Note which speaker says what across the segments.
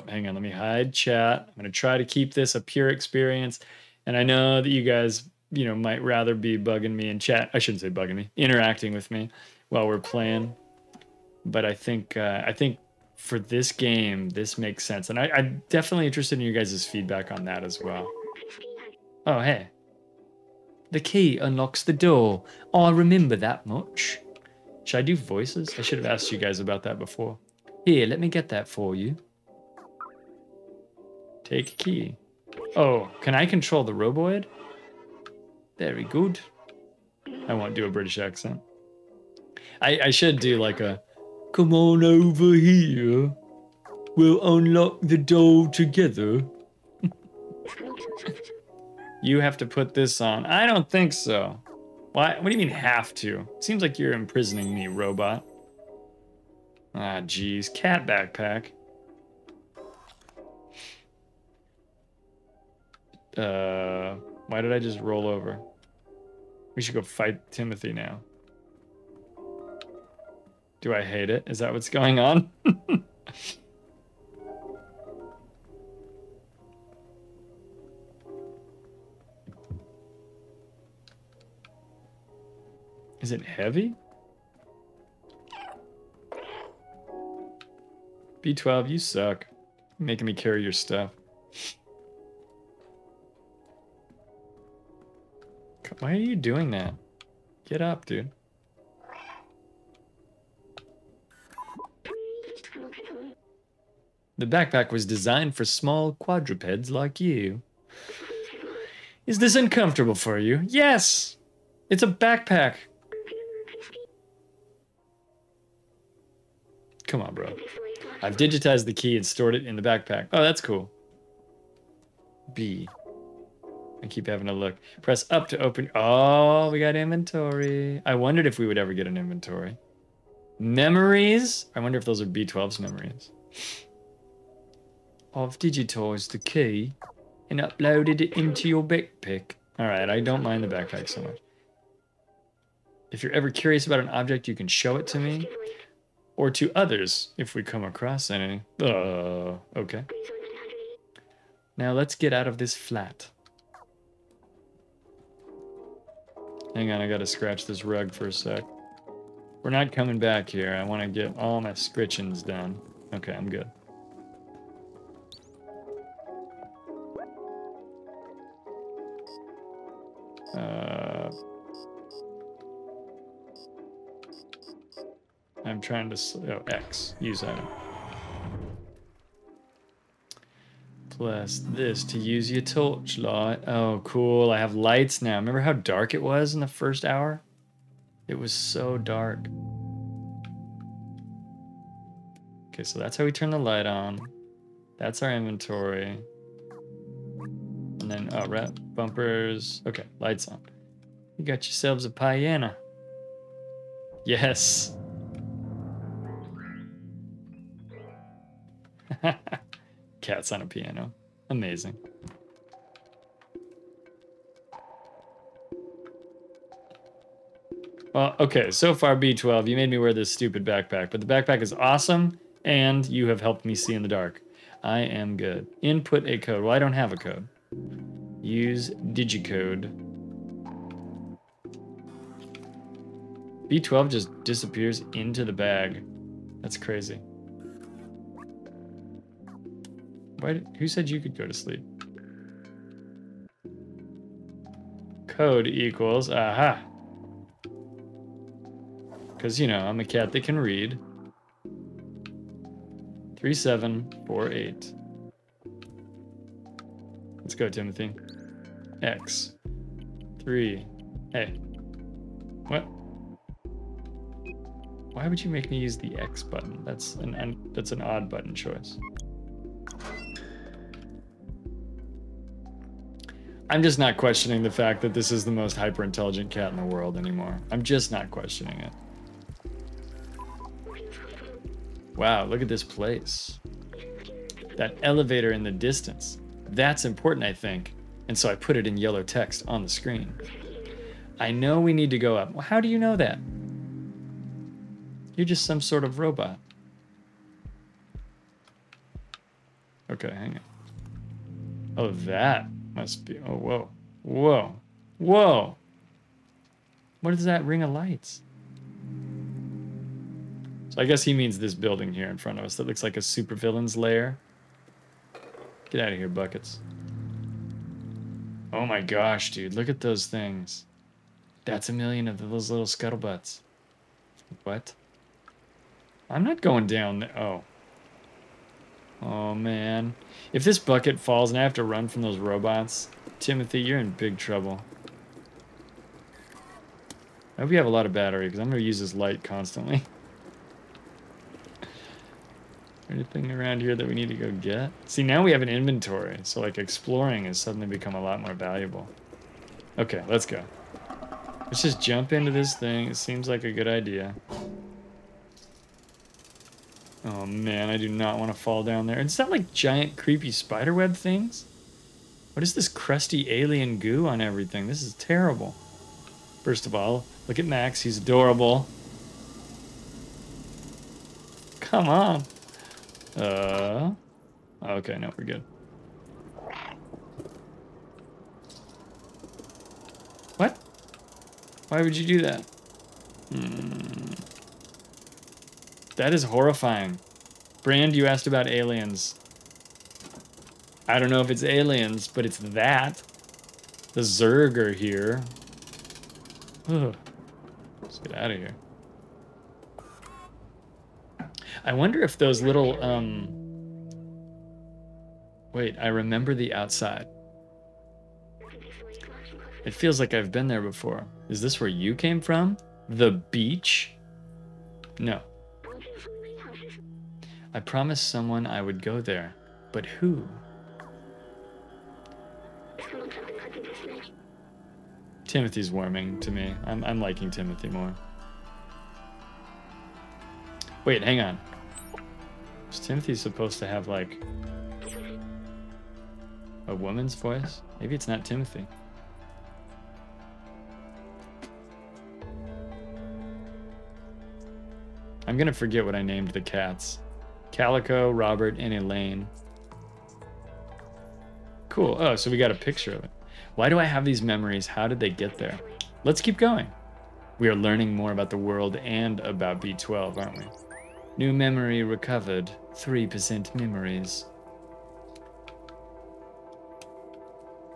Speaker 1: hang on. Let me hide chat. I'm going to try to keep this a pure experience. And I know that you guys, you know, might rather be bugging me in chat. I shouldn't say bugging me, interacting with me while we're playing. But I think for this game, this makes sense. And I'm definitely interested in you guys' feedback on that as well. Oh, hey. The key unlocks the door. Oh, I remember that much. Should I do voices? I should have asked you guys about that before. Here, let me get that for you. Take a key. Oh, can I control the roboid? Very good. I won't do a British accent. I should do like a, come on over here. We'll unlock the door together. You have to put this on. I don't think so. Why? What do you mean have to? Seems like you're imprisoning me, robot. Ah, geez. Cat backpack. Why did I just roll over? We should go fight Timothy now. Do I hate it? Is that what's going on? Is it heavy? B12, you suck. You're making me carry your stuff. Why are you doing that? Get up, dude. The backpack was designed for small quadrupeds like you. Is this uncomfortable for you? Yes! It's a backpack. Come on, bro. I've digitized the key and stored it in the backpack. Oh, that's cool. B. I keep having to look. Press up to open. Oh, we got inventory. I wondered if we would ever get an inventory. Memories? I wonder if those are B12's memories. I've digitized the key and uploaded it into your backpack. All right, I don't mind the backpack so much. If you're ever curious about an object, you can show it to me. Or to others, if we come across any. Okay. Now let's get out of this flat. Hang on, I gotta scratch this rug for a sec. We're not coming back here. I want to get all my scritchings done. Okay, I'm good. I'm trying to, oh, X, use item. Plus this to use your torchlight. Oh, cool, I have lights now. Remember how dark it was in the first hour? It was so dark. Okay, so that's how we turn the light on. That's our inventory. And then, oh, wrap bumpers. Okay, lights on. You got yourselves a piano. Yes. Cats on a piano. Amazing. Well, okay, so far B12, you made me wear this stupid backpack, but the backpack is awesome, and you have helped me see in the dark. I am good. Input a code. Well, I don't have a code. Use digicode. B12 just disappears into the bag. That's crazy. Who said you could go to sleep? Code equals, aha. Because, you know, I'm a cat that can read. 3748. Let's go, Timothy. X. 3. Hey. What? Why would you make me use the X button? That's an odd button choice. I'm just not questioning the fact that this is the most hyper-intelligent cat in the world anymore. I'm just not questioning it. Wow, look at this place. That elevator in the distance. That's important, I think. And so I put it in yellow text on the screen. I know we need to go up. Well, how do you know that? You're just some sort of robot. Okay, hang on. Oh, that must be... Oh, whoa. Whoa. Whoa. What is that ring of lights? So I guess he means this building here in front of us that looks like a supervillain's lair. Get out of here, buckets. Oh my gosh, dude. Look at those things. That's 1,000,000 of those little scuttlebutts. What? I'm not going down there. Oh. Oh, man. If this bucket falls and I have to run from those robots, Timothy, you're in big trouble. I hope you have a lot of battery, because I'm going to use this light constantly. Anything around here that we need to go get? See, now we have an inventory, so like exploring has suddenly become a lot more valuable. Okay, let's go. Let's just jump into this thing. It seems like a good idea. Oh man, I do not want to fall down there. Is that like giant creepy spiderweb things? What is this crusty alien goo on everything? This is terrible. First of all, look at Max. He's adorable. Come on. Okay, no, we're good. What? Why would you do that? That is horrifying. Brand, you asked about aliens. I don't know if it's aliens, but it's that. The Zerg are here. Ugh. Let's get out of here. I wonder if those little, Wait, I remember the outside. It feels like I've been there before. Is this where you came from? The beach? No. I promised someone I would go there, but who? Timothy's warming to me. I'm liking Timothy more. Wait, hang on. Is Timothy supposed to have like a woman's voice? Maybe it's not Timothy. I'm gonna forget what I named the cats. Calico, Robert, and Elaine. Cool. Oh, so we got a picture of it. Why do I have these memories? How did they get there? Let's keep going. We are learning more about the world and about B12, aren't we? New memory recovered. 3% memories.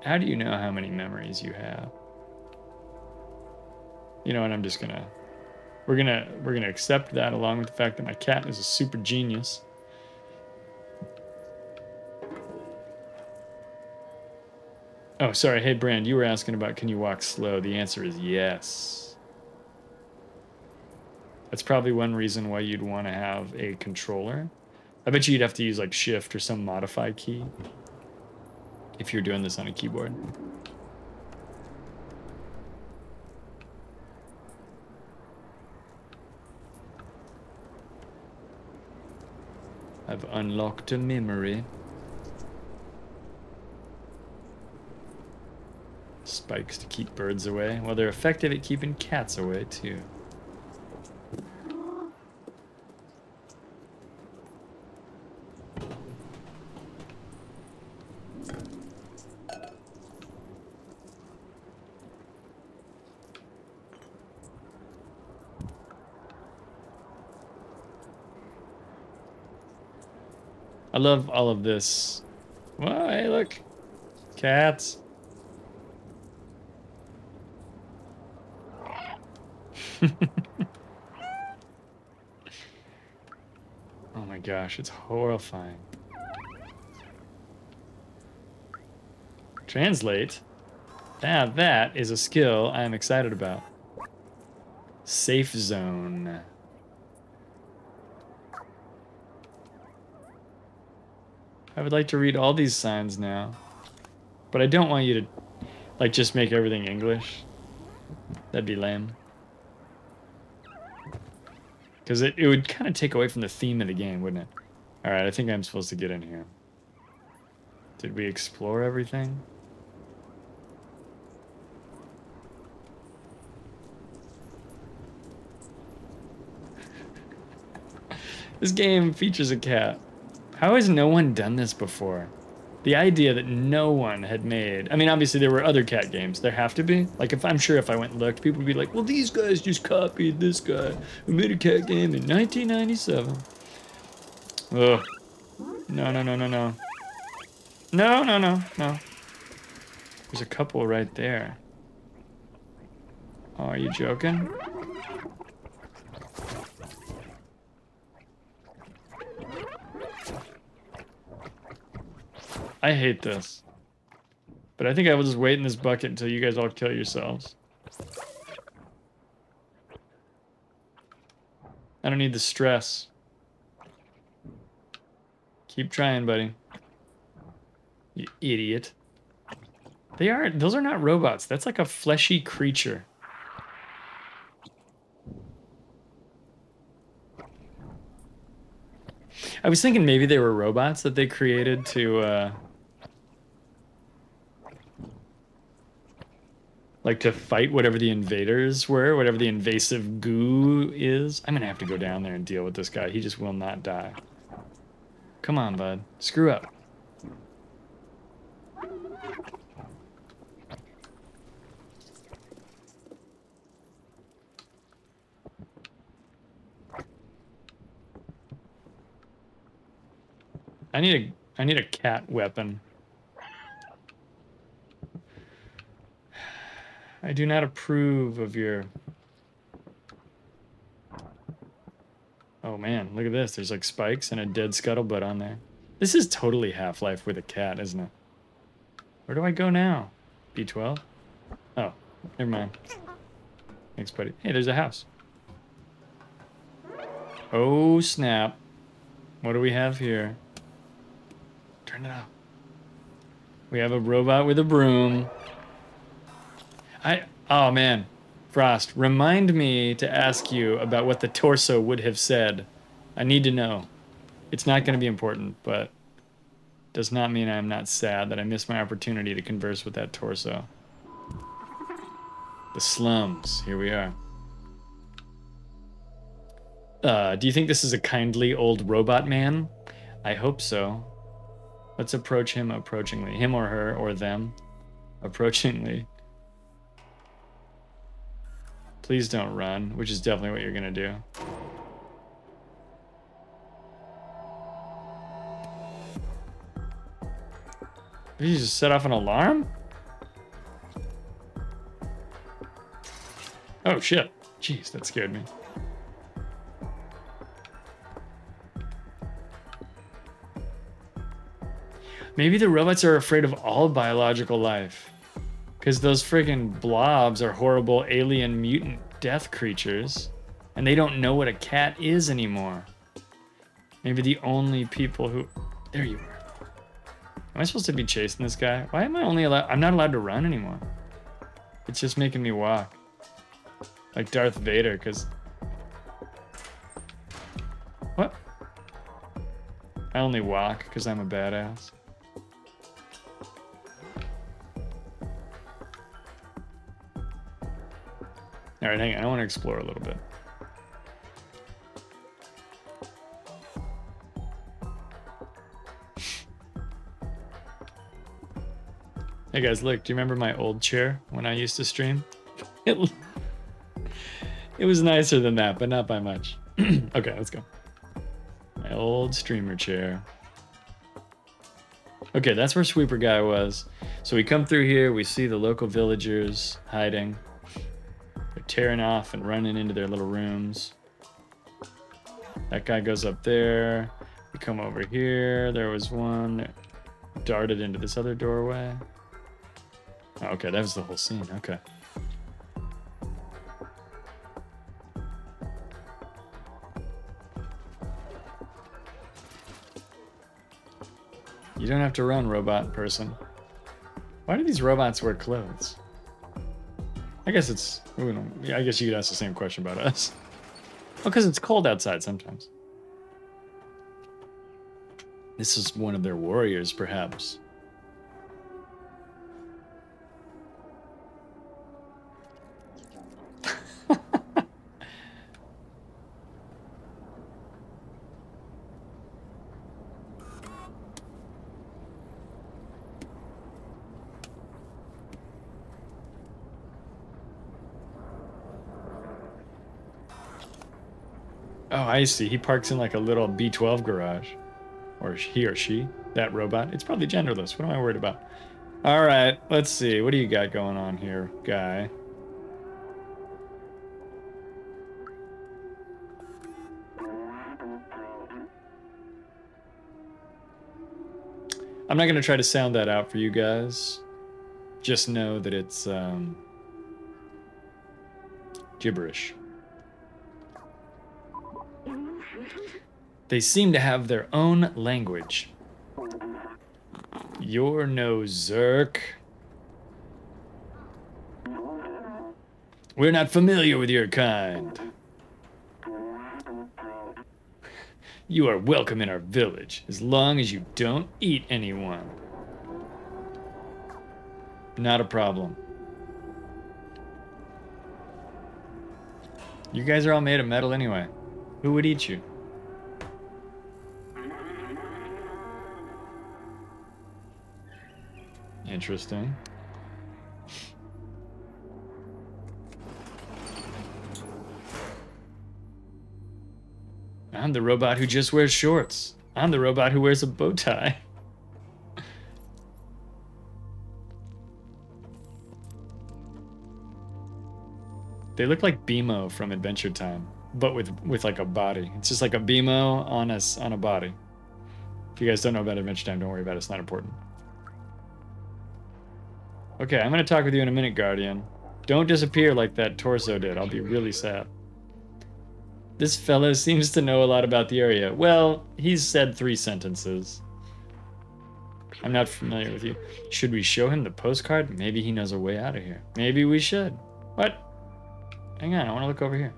Speaker 1: How do you know how many memories you have? You know what, I'm just gonna... We're gonna accept that along with the fact that my cat is a super genius. Oh, sorry. Hey, Brand, you were asking about can you walk slow? The answer is yes. That's probably one reason why you'd want to have a controller. I bet you'd have to use like shift or some modify key if you're doing this on a keyboard. I've unlocked a memory. Spikes to keep birds away. Well, they're effective at keeping cats away, too. I love all of this. Well, hey, look. Cats. Oh my gosh, it's horrifying. Translate. Now that is a skill I am excited about. Safe zone. I would like to read all these signs now, but I don't want you to, like, just make everything English. That'd be lame. Because it would kind of take away from the theme of the game, wouldn't it? Alright, I think I'm supposed to get in here. Did we explore everything? This game features a cat. How has no one done this before? The idea that no one had made. I mean, obviously there were other cat games. There have to be. Like, I'm sure if I went and looked, people would be like, well, these guys just copied this guy who made a cat game in 1997. Ugh. No, no, no, no, no. No, no, no, no. There's a couple right there. Oh, are you joking? I hate this. But I think I will just wait in this bucket until you guys all kill yourselves. I don't need the stress. Keep trying, buddy. You idiot. Those are not robots. That's like a fleshy creature. I was thinking maybe they were robots that they created to, like to fight whatever the invaders were, whatever the invasive goo is. I'm gonna have to go down there and deal with this guy. He just will not die. Come on, bud. Screw up. I need a cat weapon. I do not approve of your... Oh man, look at this. There's like spikes and a dead scuttlebutt on there. This is totally Half-Life with a cat, isn't it? Where do I go now? B12? Oh, never mind. Thanks, buddy. Hey, there's a house. Oh, snap. What do we have here? Turn it off. We have a robot with a broom. Oh man, Frost, remind me to ask you about what the torso would have said. I need to know. It's not going to be important, but does not mean I'm not sad that I missed my opportunity to converse with that torso. The slums, here we are. Do you think this is a kindly old robot man? I hope so. Let's approach him approachingly. Him or her or them. Approachingly. Please don't run, which is definitely what you're gonna do. Did you just set off an alarm? Oh shit. Jeez, that scared me. Maybe the robots are afraid of all biological life. Because those friggin' blobs are horrible alien mutant death creatures. And they don't know what a cat is anymore. Maybe the only people who... There you are. Am I supposed to be chasing this guy? Why am I only allowed... I'm not allowed to run anymore. It's just making me walk. Like Darth Vader, because... What? I only walk because I'm a badass. All right, hang on. I want to explore a little bit. Hey guys, look, do you remember my old chair when I used to stream? It was nicer than that, but not by much. Okay, let's go. My old streamer chair. Okay, that's where Sweeper Guy was. So we come through here, we see the local villagers hiding. They're tearing off and running into their little rooms. That guy goes up there. We come over here. There was one that darted into this other doorway. Oh, okay, that was the whole scene. Okay. You don't have to run, robot person. Why do these robots wear clothes? I guess it's... I guess you could ask the same question about us. Oh, because it's cold outside sometimes. This is one of their warriors, perhaps. Oh, I see. He parks in like a little B12 garage. Or he or she, that robot. It's probably genderless. What am I worried about? All right, let's see. What do you got going on here, guy? I'm not going to try to sound that out for you guys. Just know that it's gibberish. They seem to have their own language. You're no Zerk. We're not familiar with your kind. You are welcome in our village, as long as you don't eat anyone. Not a problem. You guys are all made of metal anyway. Who would eat you? Interesting. I'm the robot who just wears shorts. I'm the robot who wears a bow tie. They look like BMO from Adventure Time, but with like a body. It's just like a BMO on a body. If you guys don't know about Adventure Time, don't worry about it. It's not important. Okay, I'm going to talk with you in a minute, Guardian. Don't disappear like that torso did. I'll be really sad. This fellow seems to know a lot about the area. Well, he's said 3 sentences. I'm not familiar with you. Should we show him the postcard? Maybe he knows a way out of here. Maybe we should. What? Hang on, I want to look over here.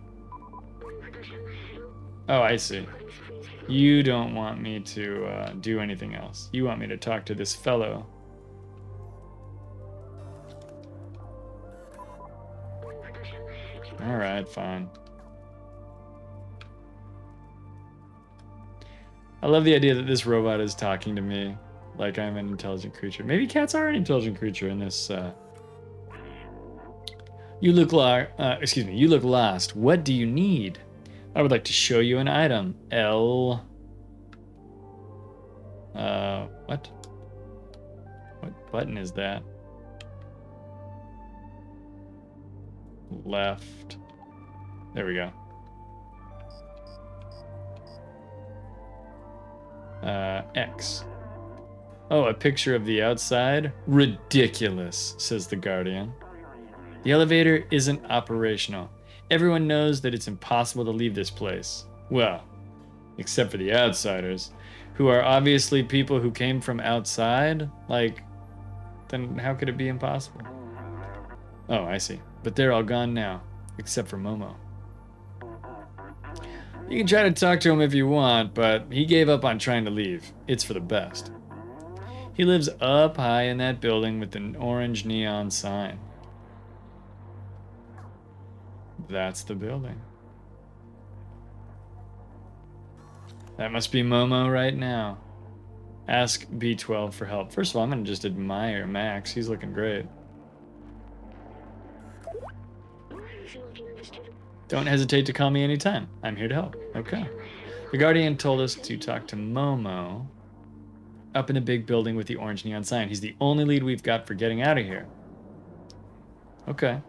Speaker 1: Oh, I see. You don't want me to do anything else. You want me to talk to this fellow. All right, fine. I love the idea that this robot is talking to me like I'm an intelligent creature. Maybe cats are an intelligent creature in this. You look you look lost. What do you need? I would like to show you an item. L. What? What button is that? Left. There we go. X. Oh, a picture of the outside? Ridiculous, says the Guardian. The elevator isn't operational. Everyone knows that it's impossible to leave this place. Well, except for the outsiders, who are obviously people who came from outside. Like, then how could it be impossible? Oh, I see. But they're all gone now, except for Momo. You can try to talk to him if you want, but he gave up on trying to leave. It's for the best. He lives up high in that building with an orange neon sign. That's the building. That must be Momo right now. Ask B12 for help. First of all, I'm going to just admire Max. He's looking great. Don't hesitate to call me anytime. I'm here to help. Okay. The Guardian told us to talk to Momo up in the big building with the orange neon sign. He's the only lead we've got for getting out of here. Okay.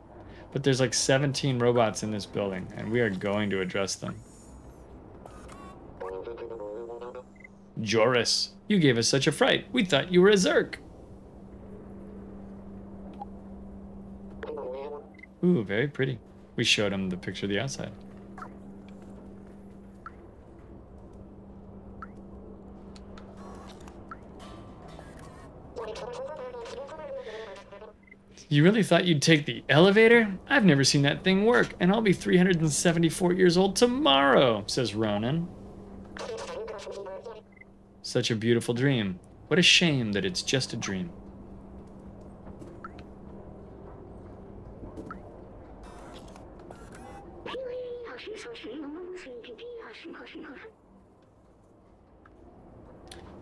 Speaker 1: But there's like 17 robots in this building, and we are going to address them. Joris, you gave us such a fright. We thought you were a Zerk. Ooh, very pretty. We showed him the picture of the outside. You really thought you'd take the elevator? I've never seen that thing work, and I'll be 374 years old tomorrow, says Ronan. Such a beautiful dream. What a shame that it's just a dream.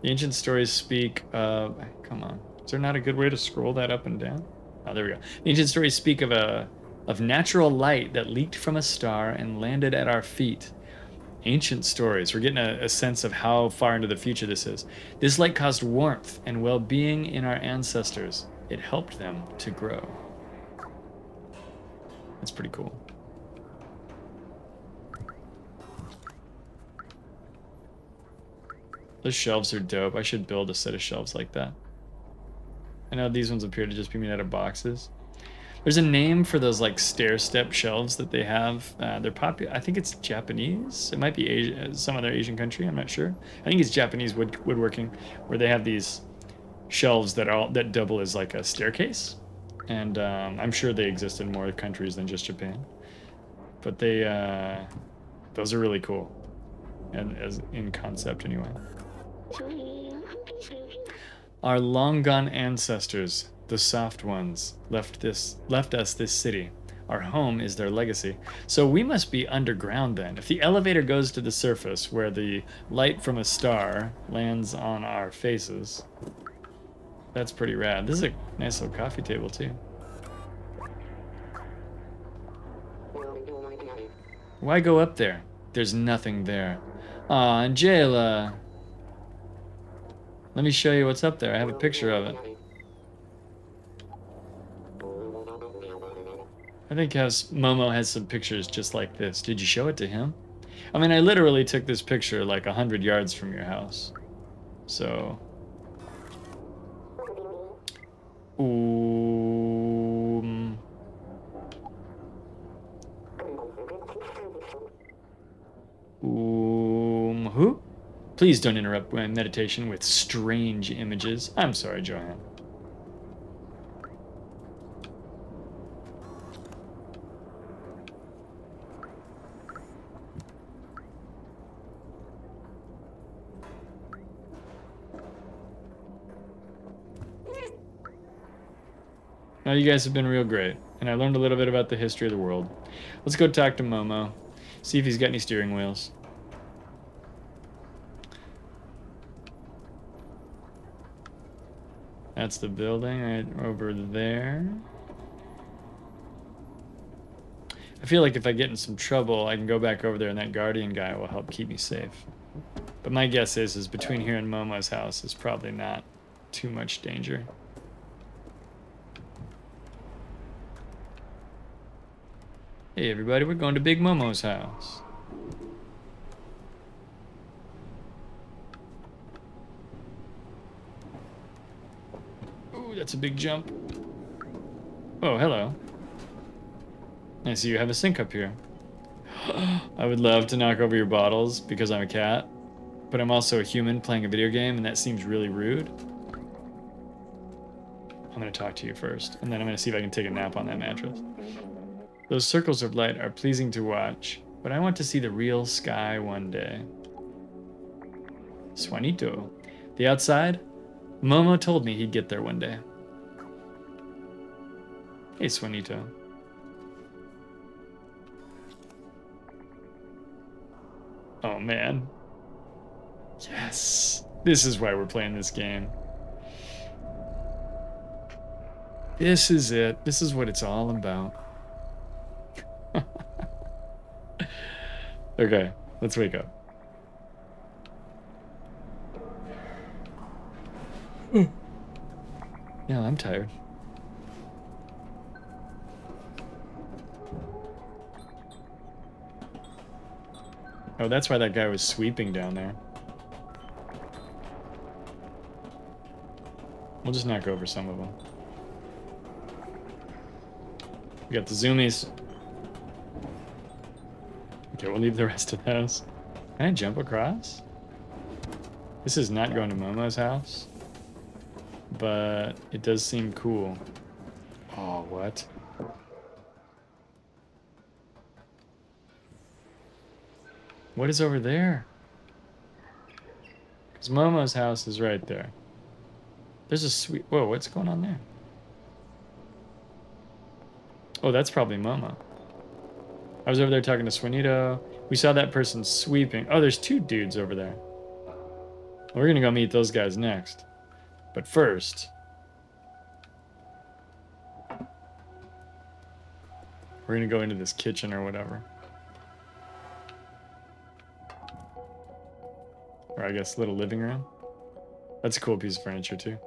Speaker 1: The ancient stories speak of... Come on. Is there not a good way to scroll that up and down? Oh, there we go. The ancient stories speak of natural light that leaked from a star and landed at our feet. Ancient stories. We're getting a sense of how far into the future this is. This light caused warmth and well-being in our ancestors. It helped them to grow. That's pretty cool. Those shelves are dope. I should build a set of shelves like that. I know these ones appear to just be made out of boxes. There's a name for those like stair-step shelves that they have. They're popular. I think it's Japanese. It might be Asia, some other Asian country. I'm not sure. I think it's Japanese woodworking, where they have these shelves that double as like a staircase. And I'm sure they exist in more countries than just Japan. But those are really cool, and as in concept anyway. Our long gone ancestors, the soft ones, left us this city. Our home is their legacy. So we must be underground then. If the elevator goes to the surface where the light from a star lands on our faces, that's pretty rad. This is a nice little coffee table too. Why go up there? There's nothing there. Aw, Angela. Let me show you what's up there. I have a picture of it. I think Momo has some pictures just like this. Did you show it to him? I mean, I literally took this picture like 100 yards from your house. So... Who? Please don't interrupt my meditation with strange images. I'm sorry, Joanne. Now you guys have been real great, and I learned a little bit about the history of the world. Let's go talk to Momo, see if he's got any steering wheels. That's the building right over there. I feel like if I get in some trouble, I can go back over there and that guardian guy will help keep me safe. But my guess is between here and Momo's house is probably not too much danger. Hey everybody, we're going to Big Momo's house. Ooh, that's a big jump. Oh, hello. I see you have a sink up here. I would love to knock over your bottles because I'm a cat, but I'm also a human playing a video game, and that seems really rude. I'm going to talk to you first, and then I'm going to see if I can take a nap on that mattress. Those circles of light are pleasing to watch, but I want to see the real sky one day. Swanito. The outside? Momo told me he'd get there one day. Hey, Swanito. Oh, man. Yes. This is why we're playing this game. This is it. This is what it's all about. Okay, let's wake up. Yeah, I'm tired. Oh, that's why that guy was sweeping down there. We'll just knock over some of them. We got the zoomies. Okay, we'll leave the rest of those. Can I jump across? This is not going to Momo's house, but it does seem cool. Oh, what? What is over there? Because Momo's house is right there. There's a sweet... Whoa, what's going on there? Oh, that's probably Momo. I was over there talking to Swanito. We saw that person sweeping. Oh, there's two dudes over there. We're gonna go meet those guys next. But first... we're gonna go into this kitchen or whatever. Or I guess little living room. That's a cool piece of furniture too.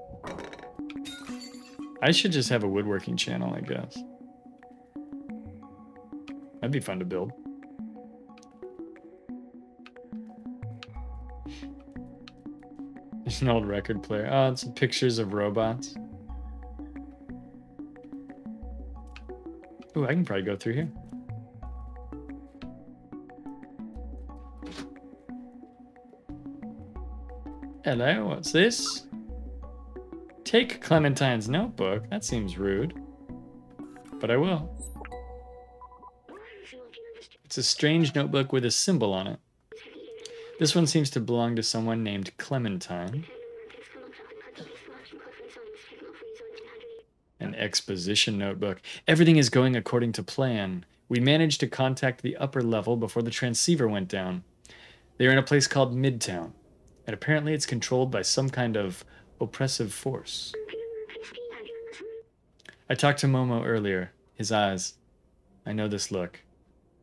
Speaker 1: I should just have a woodworking channel, I guess. That'd be fun to build. There's an old record player. Oh, it's pictures of robots. Ooh, I can probably go through here. Hello, what's this? Take Clementine's notebook. That seems rude. But I will. It's a strange notebook with a symbol on it. This one seems to belong to someone named Clementine. An exposition notebook. Everything is going according to plan. We managed to contact the upper level before the transceiver went down. They're in a place called Midtown, and apparently it's controlled by some kind of oppressive force. I talked to Momo earlier. His eyes. I know this look.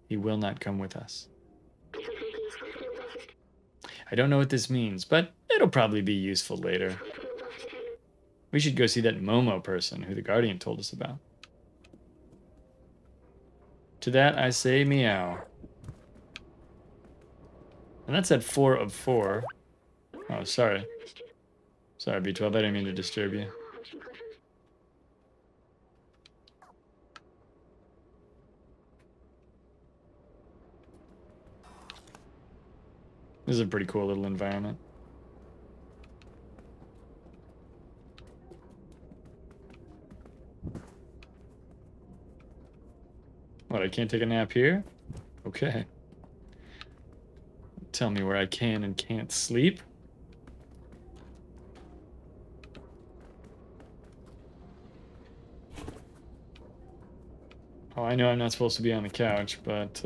Speaker 1: He will not come with us. I don't know what this means, but it'll probably be useful later. We should go see that Momo person who the Guardian told us about. To that I say meow. And that's at 4 of 4. Oh, sorry. Sorry, B12, I didn't mean to disturb you. This is a pretty cool little environment. What, I can't take a nap here? Okay. Tell me where I can and can't sleep. Oh, I know I'm not supposed to be on the couch, but,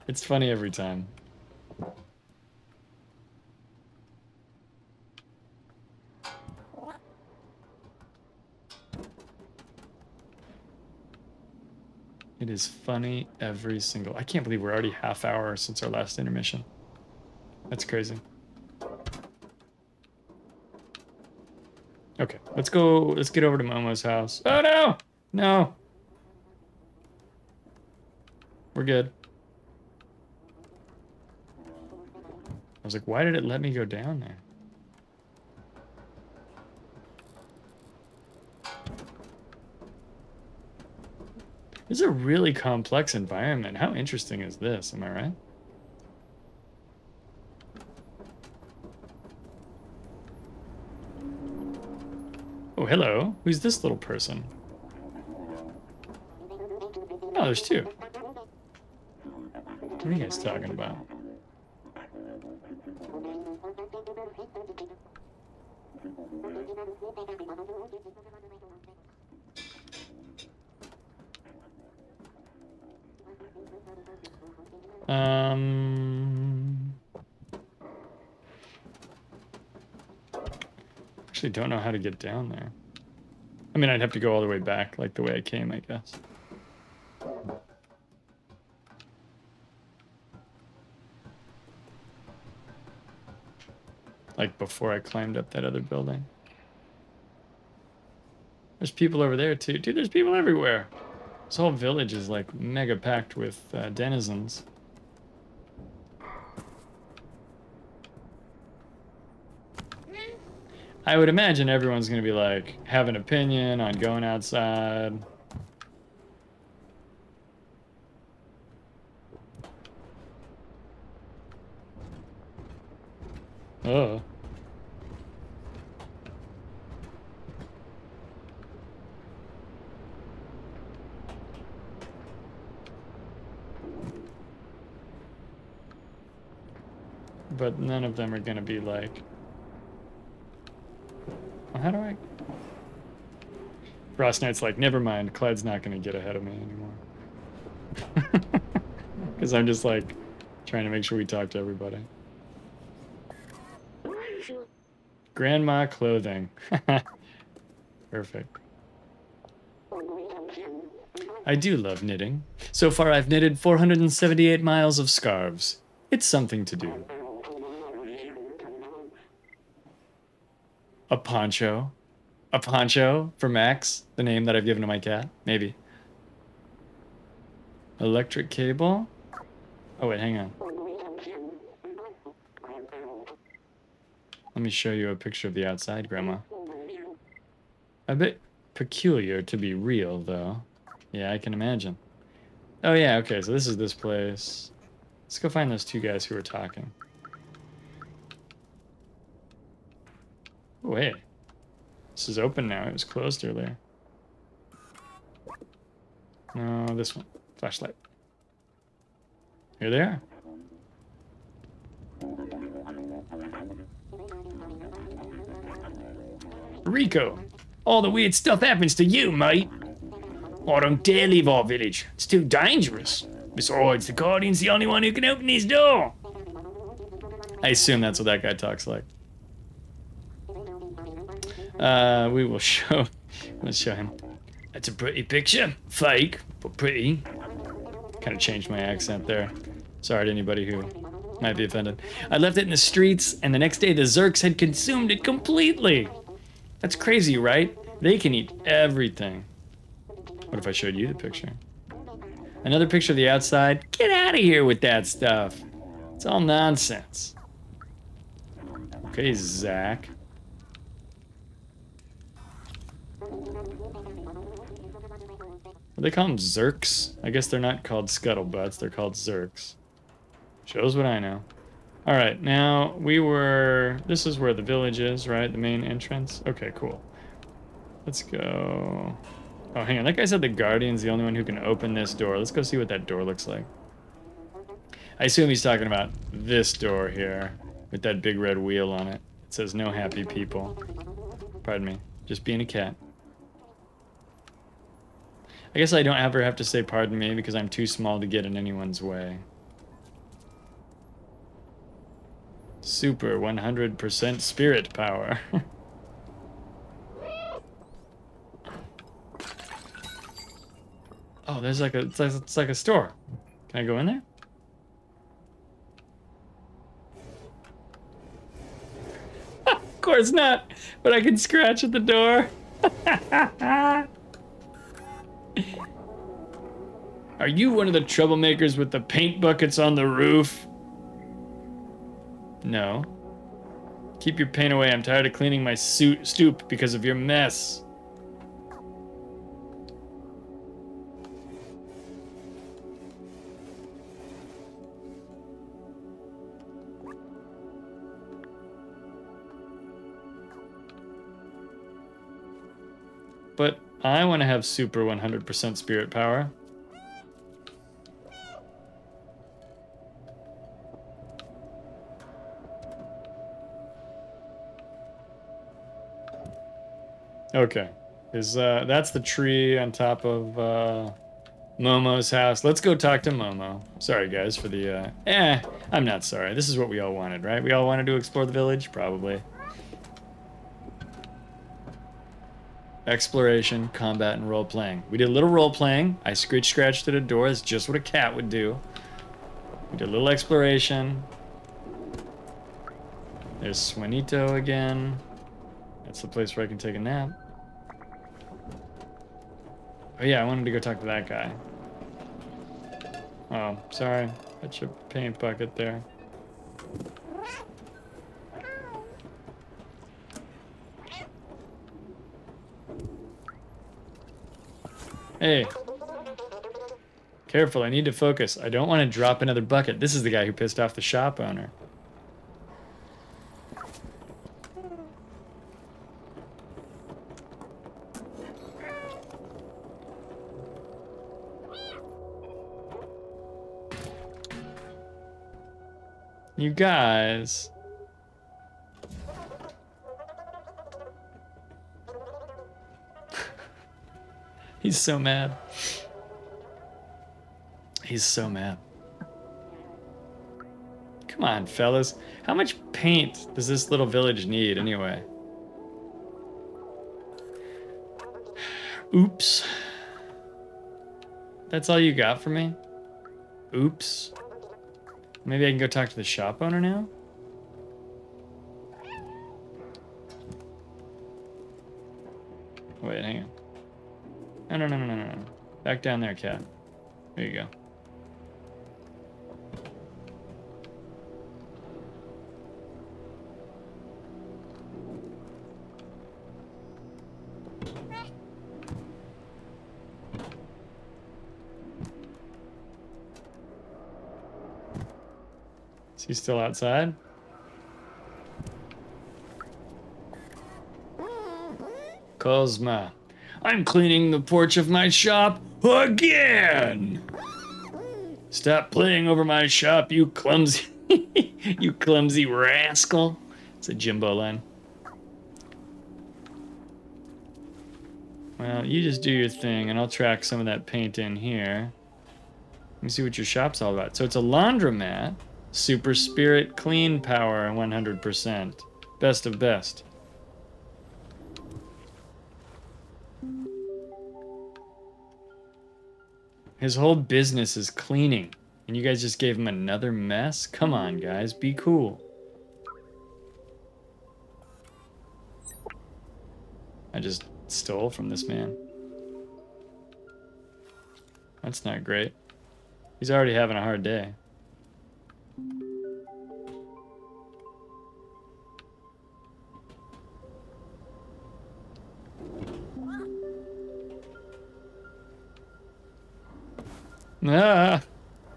Speaker 1: it's funny every time. It is funny every single... I can't believe we're already half hour since our last intermission. That's crazy. Okay, let's go. Let's get over to Momo's house. Oh, no! No! We're good. I was like, why did it let me go down there? This is a really complex environment. How interesting is this? Am I right? Oh, hello. Who's this little person? Oh, there's two. What are you guys talking about? Actually don't know how to get down there. I mean, I'd have to go all the way back, like the way I came, I guess. Like before I climbed up that other building. There's people over there too. Dude, there's people everywhere. This whole village is like mega packed with denizens. I would imagine everyone's going to be like, have an opinion on going outside. Oh. But none of them are going to be like... How do I... Frost Knight's like, never mind, Clyde's not going to get ahead of me anymore. Because I'm just like, trying to make sure we talk to everybody. Grandma clothing. Perfect. I do love knitting. So far I've knitted 478 miles of scarves. It's something to do. A poncho. A poncho for Max, the name that I've given to my cat. Maybe. Electric cable. Oh wait, hang on. Let me show you a picture of the outside, Grandma. A bit peculiar to be real, though. Yeah, I can imagine. Oh yeah, okay, so this is this place. Let's go find those two guys who were talking. Oh, wait. This is open now. It was closed earlier. No, this one. Flashlight. Here they are. Rico, all the weird stuff happens to you, mate. I don't dare leave our village. It's too dangerous. Besides, the Guardian's the only one who can open his door. I assume that's what that guy talks like. We will show. Let's show him. That's a pretty picture. Fake, but pretty. Kind of changed my accent there. Sorry to anybody who might be offended. I left it in the streets, and the next day the Zerks had consumed it completely. That's crazy, right? They can eat everything. What if I showed you the picture? Another picture of the outside. Get out of here with that stuff. It's all nonsense. Okay, Zach. What do they call them? Zerks? I guess they're not called scuttlebutts. They're called Zerks. Shows what I know. All right, now we were... This is where the village is, right? The main entrance? Okay, cool. Let's go... Oh, hang on. That guy said the Guardian's the only one who can open this door. Let's go see what that door looks like. I assume he's talking about this door here with that big red wheel on it. It says no happy people. Pardon me. Just being a cat. I guess I don't ever have to say pardon me because I'm too small to get in anyone's way. Super 100% spirit power. Oh, there's like a it's like a store. Can I go in there? Of course not, but I can scratch at the door. Are you one of the troublemakers with the paint buckets on the roof? No. Keep your paint away. I'm tired of cleaning my stoop because of your mess. But I want to have super 100% spirit power. Okay, that's the tree on top of Momo's house. Let's go talk to Momo. Sorry guys for the I'm not sorry. This is what we all wanted, right? We all wanted to explore the village, probably. Exploration, combat, and role-playing. We did a little role-playing. I scratched at a door. That's just what a cat would do. We did a little exploration. There's Swanito again. That's the place where I can take a nap. Oh yeah, I wanted to go talk to that guy. Oh, sorry. Put your paint bucket there. Hey. Careful, I need to focus. I don't want to drop another bucket. This is the guy who pissed off the shop owner. You guys. He's so mad. He's so mad. Come on, fellas. How much paint does this little village need anyway? Oops. That's all you got for me? Oops. Maybe I can go talk to the shop owner now? Wait, hang on. No. Back down there, cat. There you go. Is he still outside? Cosma. I'm cleaning the porch of my shop again! Stop playing over my shop, you clumsy... you clumsy rascal. It's a Jimbo line. Well, you just do your thing, and I'll track some of that paint in here. Let me see what your shop's all about. So it's a laundromat. Super Spirit Clean Power 100%. Best of best. His whole business is cleaning, and you guys just gave him another mess? Come on, guys, be cool. I just stole from this man. That's not great. He's already having a hard day. Ah,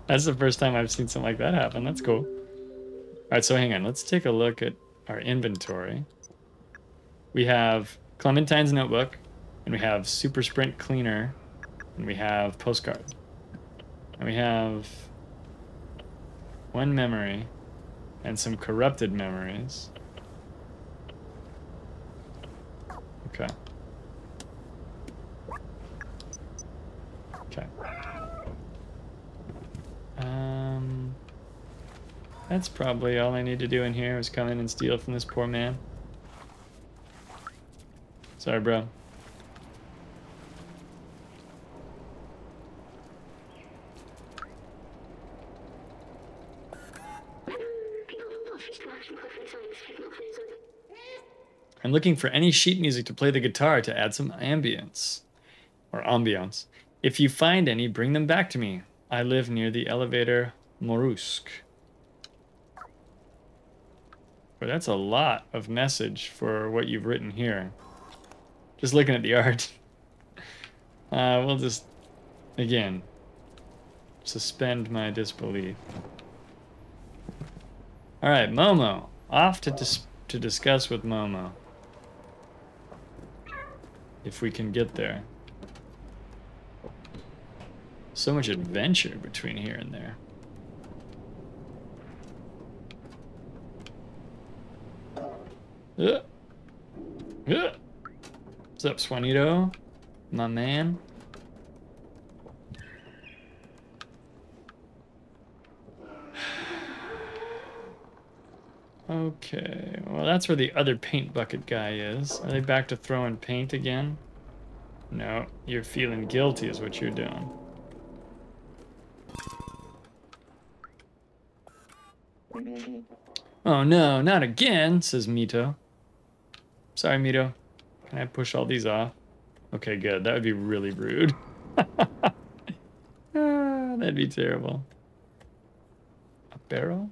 Speaker 1: that's the first time I've seen something like that happen. That's cool. All right, so hang on. Let's take a look at our inventory. We have Clementine's notebook, and we have Super Sprint Cleaner, and we have Postcard. And we have one memory and some corrupted memories. Okay. Okay. That's probably all I need to do in here is come in and steal from this poor man. Sorry, bro. I'm looking for any sheet music to play the guitar to add some ambience. Or ambiance. If you find any, bring them back to me. I live near the elevator Morusk. But that's a lot of message for what you've written here. Just looking at the art. We'll just, again, suspend my disbelief. All right, Momo. Off to discuss with Momo. If we can get there. So much adventure between here and there. What's up, Swanito? My man. Okay, well that's where the other paint bucket guy is. Are they back to throwing paint again? No, you're feeling guilty is what you're doing. Oh no, not again, says Mito. Sorry, Mito. Can I push all these off? Okay, good. That would be really rude. That'd be terrible. A barrel?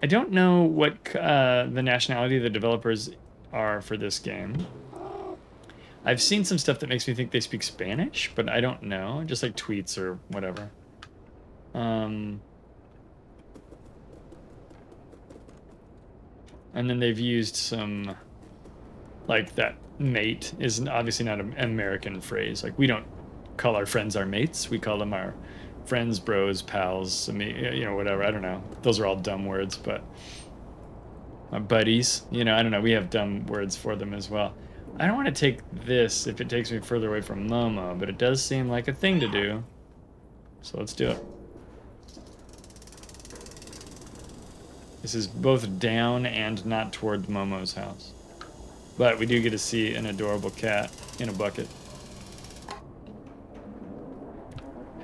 Speaker 1: I don't know what the nationality of the developers are for this game. I've seen some stuff that makes me think they speak Spanish, but I don't know. Just like tweets or whatever. And then they've used some, like that mate is obviously not an American phrase. Like we don't call our friends our mates. We call them our friends, bros, pals, you know, whatever. I don't know. Those are all dumb words, but my buddies, you know, I don't know. We have dumb words for them as well. I don't want to take this if it takes me further away from Momo, but it does seem like a thing to do. So let's do it. This is both down and not toward Momo's house. But we do get to see an adorable cat in a bucket.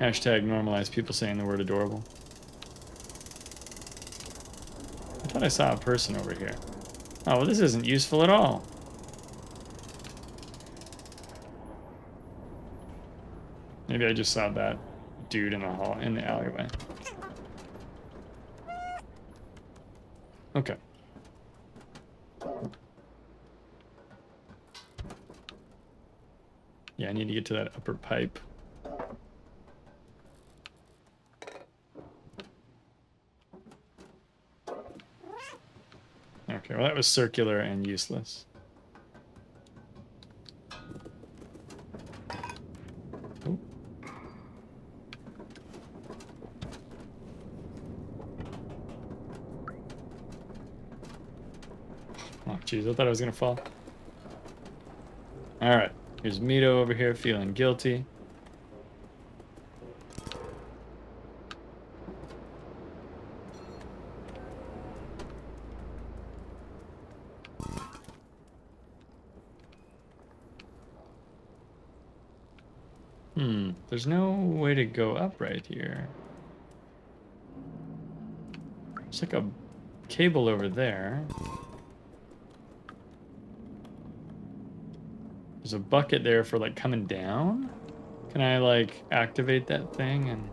Speaker 1: Hashtag normalize people saying the word adorable. I thought I saw a person over here. Oh, well, this isn't useful at all. Maybe I just saw that dude in the hall, in the alleyway. Okay. Yeah, I need to get to that upper pipe. Okay, well that was circular and useless. Oh. Oh, jeez, I thought I was gonna fall. All right, here's Mito over here feeling guilty. There's no way to go up right here. There's like a cable over there. There's a bucket there for like coming down. Can I like activate that thing and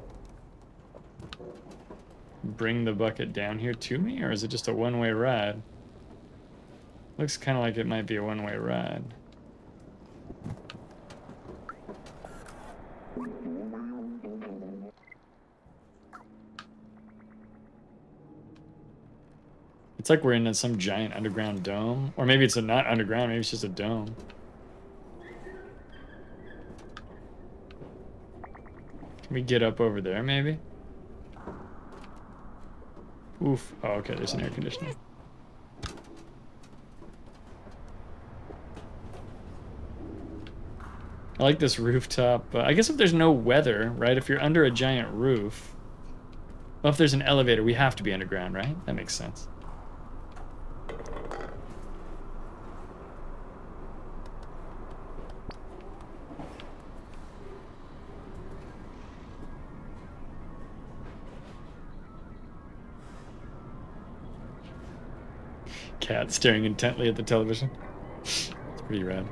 Speaker 1: bring the bucket down here to me? Or is it just a one-way ride? Looks kind of like it might be a one-way ride. It's like we're in some giant underground dome. Or maybe it's not underground, maybe it's just a dome. Can we get up over there, maybe? Oof. Oh, okay, there's an air conditioner. I like this rooftop. I guess if there's no weather, right? If you're under a giant roof... Well, if there's an elevator, we have to be underground, right? That makes sense. Cat staring intently at the television. It's pretty rad.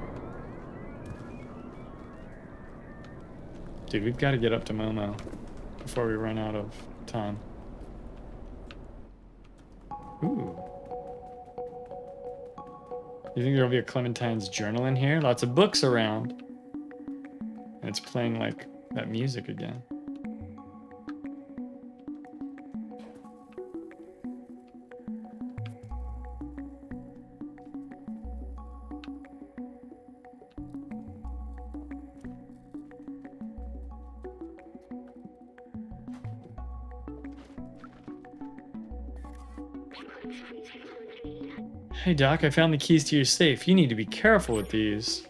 Speaker 1: Dude, we've got to get up to Momo before we run out of time. Ooh. You think there'll be a Clementine's journal in here? Lots of books around. And it's playing like that music again. Hey Doc, I found the keys to your safe. You need to be careful with these.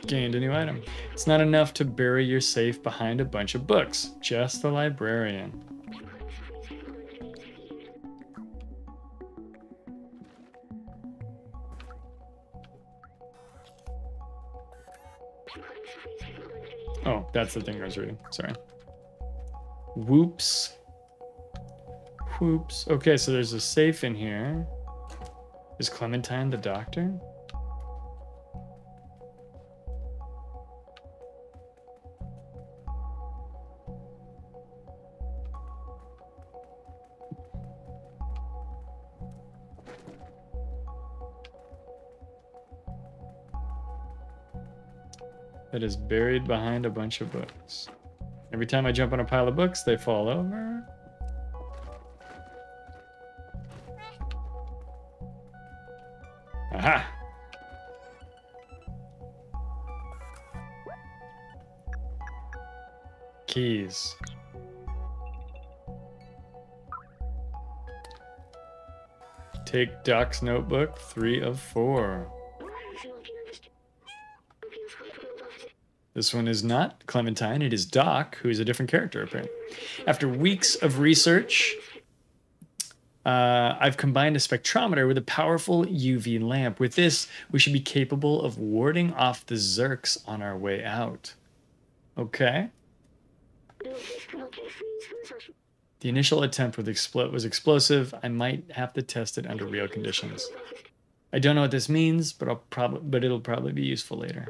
Speaker 1: Gained a new item. It's not enough to bury your safe behind a bunch of books. Just the librarian. Oh, that's the thing I was reading. Sorry. Whoops. Whoops. Okay, so there's a safe in here. Is Clementine the doctor? That is buried behind a bunch of books. Every time I jump on a pile of books, they fall over. Aha! Keys. Take Doc's notebook, 3 of 4. This one is not Clementine, it is Doc, who is a different character, apparently. After weeks of research, I've combined a spectrometer with a powerful UV lamp. With this, we should be capable of warding off the Zerks on our way out. Okay. The initial attempt was explosive. I might have to test it under real conditions. I don't know what this means, but it'll probably be useful later.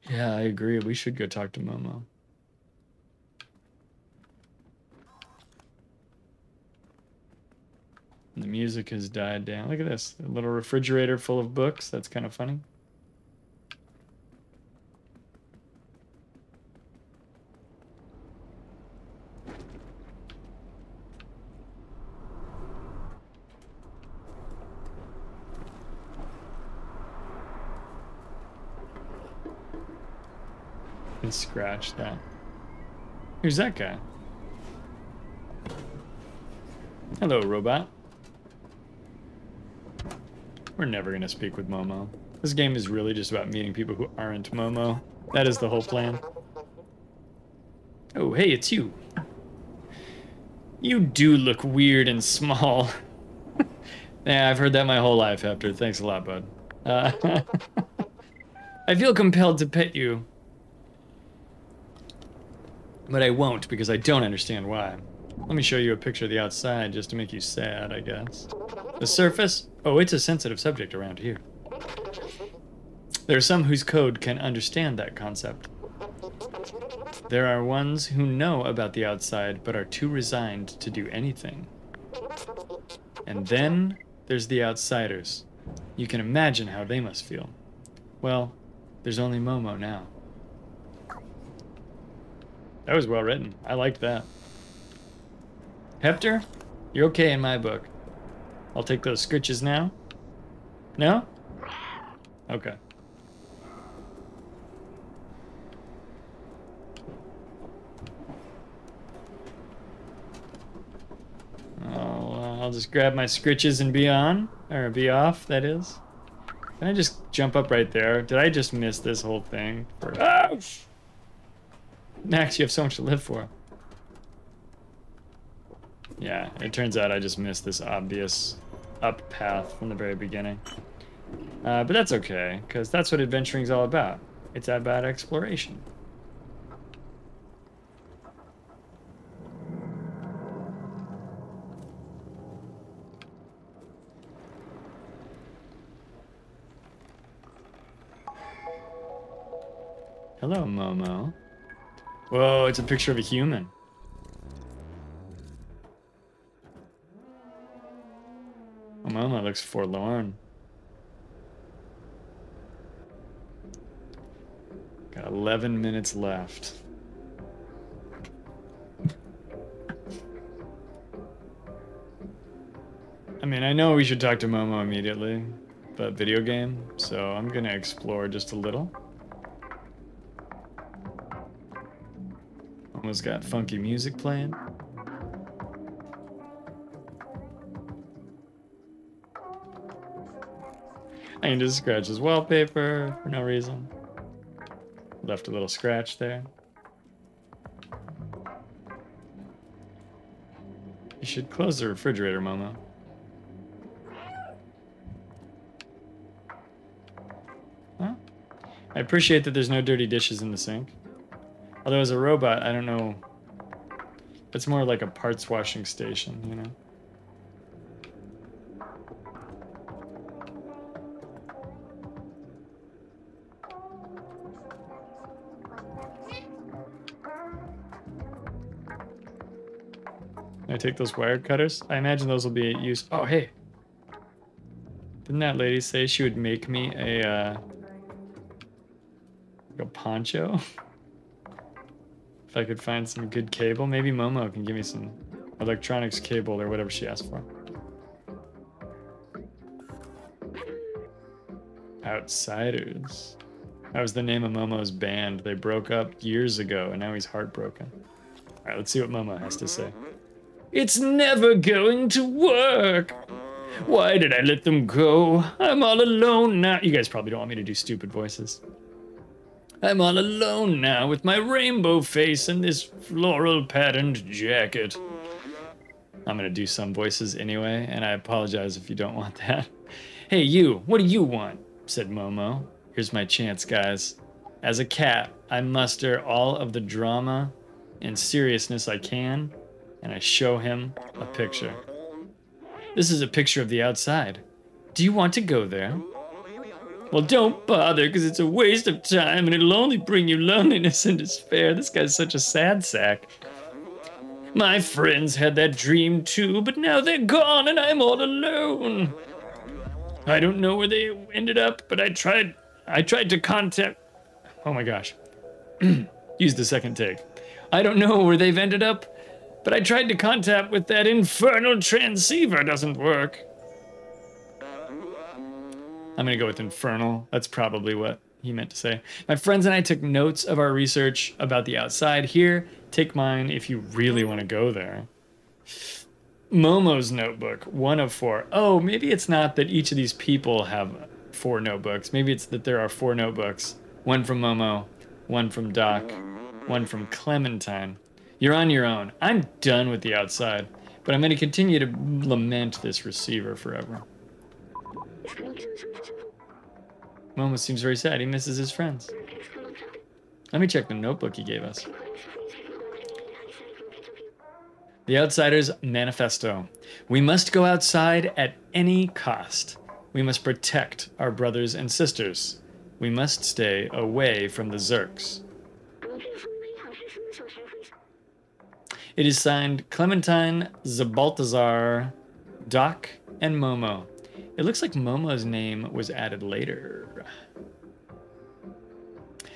Speaker 1: Yeah, I agree. We should go talk to Momo. And the music has died down. Look at this. A little refrigerator full of books. That's kind of funny. And scratch that. Who's that guy? Hello, robot. We're never gonna speak with Momo. This game is really just about meeting people who aren't Momo. That is the whole plan. Oh, hey, it's you. You do look weird and small. Yeah, I've heard that my whole life, Hector. Thanks a lot, bud. I feel compelled to pet you. But I won't, because I don't understand why. Let me show you a picture of the outside, just to make you sad, I guess. The surface? Oh, it's a sensitive subject around here. There are some whose code can understand that concept. There are ones who know about the outside, but are too resigned to do anything. And then there's the outsiders. You can imagine how they must feel. Well, there's only Momo now. That was well written. I liked that. Hector, you're okay in my book. I'll take those scritches now. No? Okay. I'll just grab my scritches and be on. Or be off, that is. Can I just jump up right there? Did I just miss this whole thing? Oh! Max, you have so much to live for. Yeah, it turns out I just missed this obvious up path from the very beginning. But that's okay, because that's what adventuring's all about. It's about exploration. Hello, Momo. Whoa, it's a picture of a human. Oh, Momo looks forlorn. Got 11 minutes left. I mean, I know we should talk to Momo immediately, but video game, so I'm gonna explore just a little. Almost got funky music playing. I can just scratch his wallpaper for no reason. Left a little scratch there. You should close the refrigerator, Momo. Huh? I appreciate that there's no dirty dishes in the sink. Although as a robot, I don't know. It's more like a parts washing station, you know? Can I take those wire cutters? I imagine those will be at use. Oh, hey. Didn't that lady say she would make me a poncho? If I could find some good cable. Maybe Momo can give me some electronics cable or whatever she asked for. Outsiders. That was the name of Momo's band. They broke up years ago, and now he's heartbroken. All right, let's see what Momo has to say. It's never going to work. Why did I let them go? I'm all alone now. You guys probably don't want me to do stupid voices. I'm all alone now with my rainbow face and this floral patterned jacket. I'm gonna do some voices anyway, and I apologize if you don't want that. Hey you, what do you want? Said Momo. Here's my chance, guys. As a cat, I muster all of the drama and seriousness I can, and I show him a picture. This is a picture of the outside. Do you want to go there? Well, don't bother, because it's a waste of time, and it'll only bring you loneliness and despair. This guy's such a sad sack. My friends had that dream too, but now they're gone, and I'm all alone. I don't know where they ended up, but I tried to contact... Oh my gosh. Use the second take. I don't know where they've ended up, but I tried to contact with that infernal transceiver. Doesn't work. I'm gonna go with infernal. That's probably what he meant to say. My friends and I took notes of our research about the outside. Here, take mine if you really want to go there. Momo's notebook, 1 of 4. Oh, maybe it's not that each of these people have 4 notebooks. Maybe it's that there are 4 notebooks. 1 from Momo, 1 from Doc, 1 from Clementine. You're on your own. I'm done with the outside, but I'm going to continue to lament this receiver forever. Momo seems very sad. He misses his friends. Let me check the notebook he gave us. The Outsider's Manifesto. We must go outside at any cost. We must protect our brothers and sisters. We must stay away from the Zerks. It is signed Clementine, Zabaltazar, Doc, and Momo. It looks like Momo's name was added later.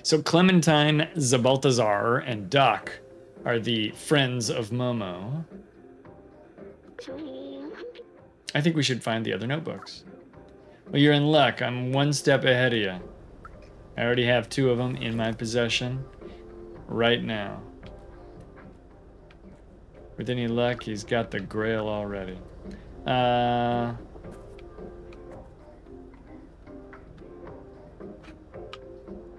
Speaker 1: So Clementine, Zabaltazar, and Doc are the friends of Momo. I think we should find the other notebooks. Well, you're in luck. I'm 1 step ahead of you. I already have 2 of them in my possession right now. With any luck, he's got the Grail already.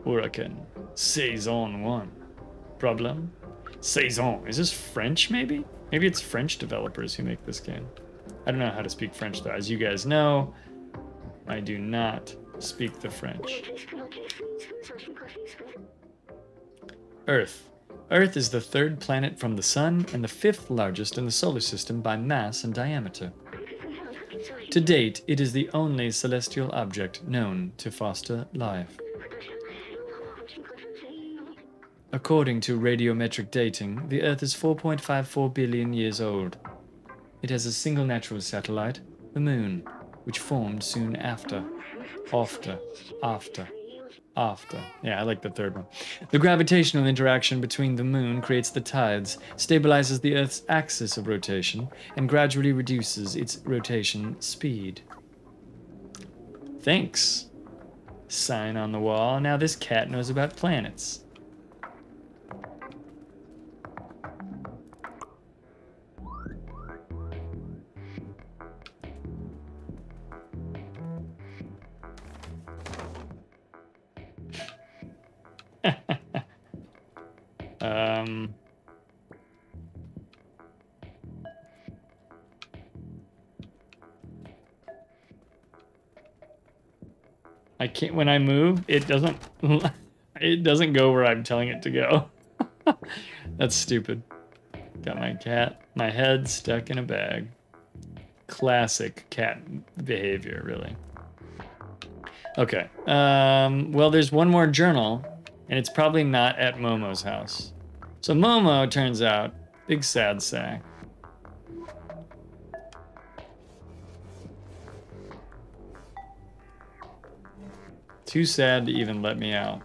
Speaker 1: Huracan. Saison 1. Problem? Saison. Is this French, maybe? Maybe it's French developers who make this game. I don't know how to speak French, though. As you guys know, I do not speak the French. Earth. Earth is the 3rd planet from the Sun and the 5th largest in the solar system by mass and diameter. To date, it is the only celestial object known to foster life. According to radiometric dating, the Earth is 4.54 billion years old. It has a single natural satellite, the Moon, which formed soon after. After. Yeah, I like the 3rd one. The gravitational interaction between the Moon creates the tides, stabilizes the Earth's axis of rotation, and gradually reduces its rotation speed. Thanks. Sign on the wall. Now this cat knows about planets. I can't, when I move, it doesn't go where I'm telling it to go. That's stupid. Got my cat, my head stuck in a bag. Classic cat behavior, really. Okay, well, there's one more journal, and it's probably not at Momo's house. So Momo, turns out, big sad sack. Too sad to even let me out.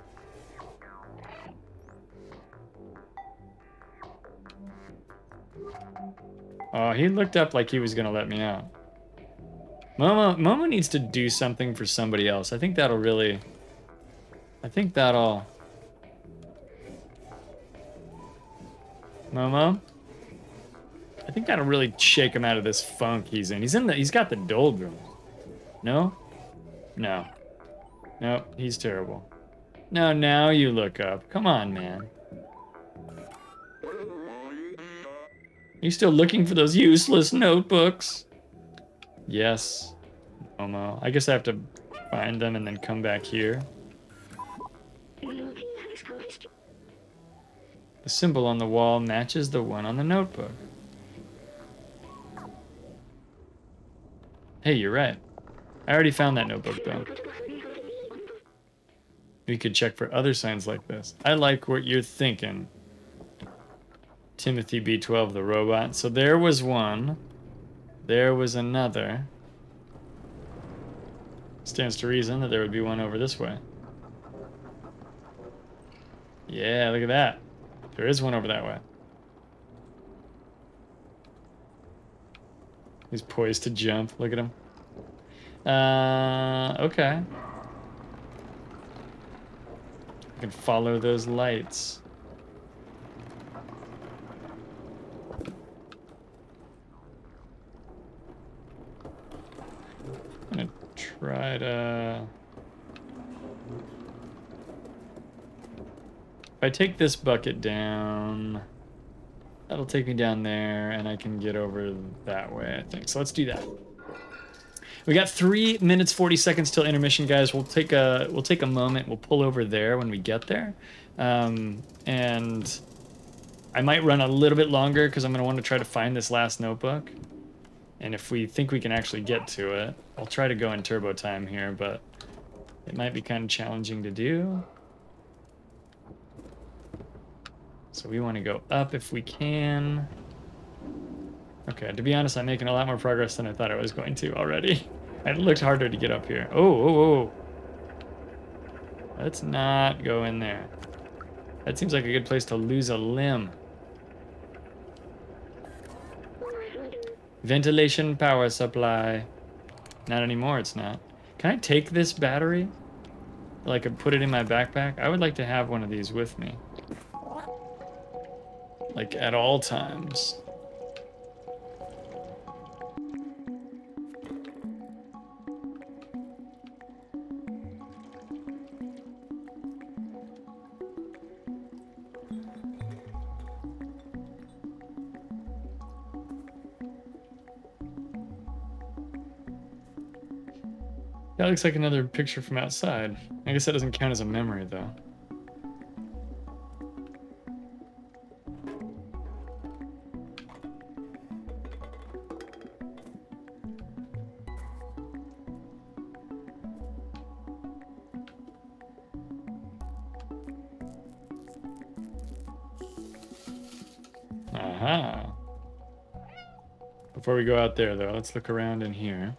Speaker 1: Oh, he looked up like he was gonna let me out. Momo needs to do something for somebody else. I think that'll really... Momo? I think that'll really shake him out of this funk he's in. He's got the doldrums. No? No. Nope, he's terrible. No, now you look up. Come on, man. Are you still looking for those useless notebooks? Yes, Momo. I guess I have to find them and then come back here. The symbol on the wall matches the one on the notebook. Hey, you're right. I already found that notebook, though. We could check for other signs like this. I like what you're thinking, Timothy B12, the robot. So there was one. There was another. Stands to reason that there would be one over this way. Yeah, look at that. There is one over that way. He's poised to jump. Look at him. Okay. I can follow those lights. I'm gonna try to... If I take this bucket down, that'll take me down there, and I can get over that way, I think. So let's do that. We got 3 minutes 40 seconds till intermission, guys. We'll take a moment. We'll pull over there when we get there, and I might run a little bit longer because I'm gonna want to try to find this last notebook. And if we think we can actually get to it, I'll try to go in turbo time here, but it might be kind of challenging to do. So we want to go up if we can. Okay, to be honest, I'm making a lot more progress than I thought I was going to already. It looked harder to get up here. Oh. Let's not go in there. That seems like a good place to lose a limb. Ventilation power supply. Not anymore, it's not. Can I take this battery? Like, I put it in my backpack? I would like to have one of these with me. Like, at all times. That looks like another picture from outside. I guess that doesn't count as a memory, though. Aha. Before we go out there, though, let's look around in here.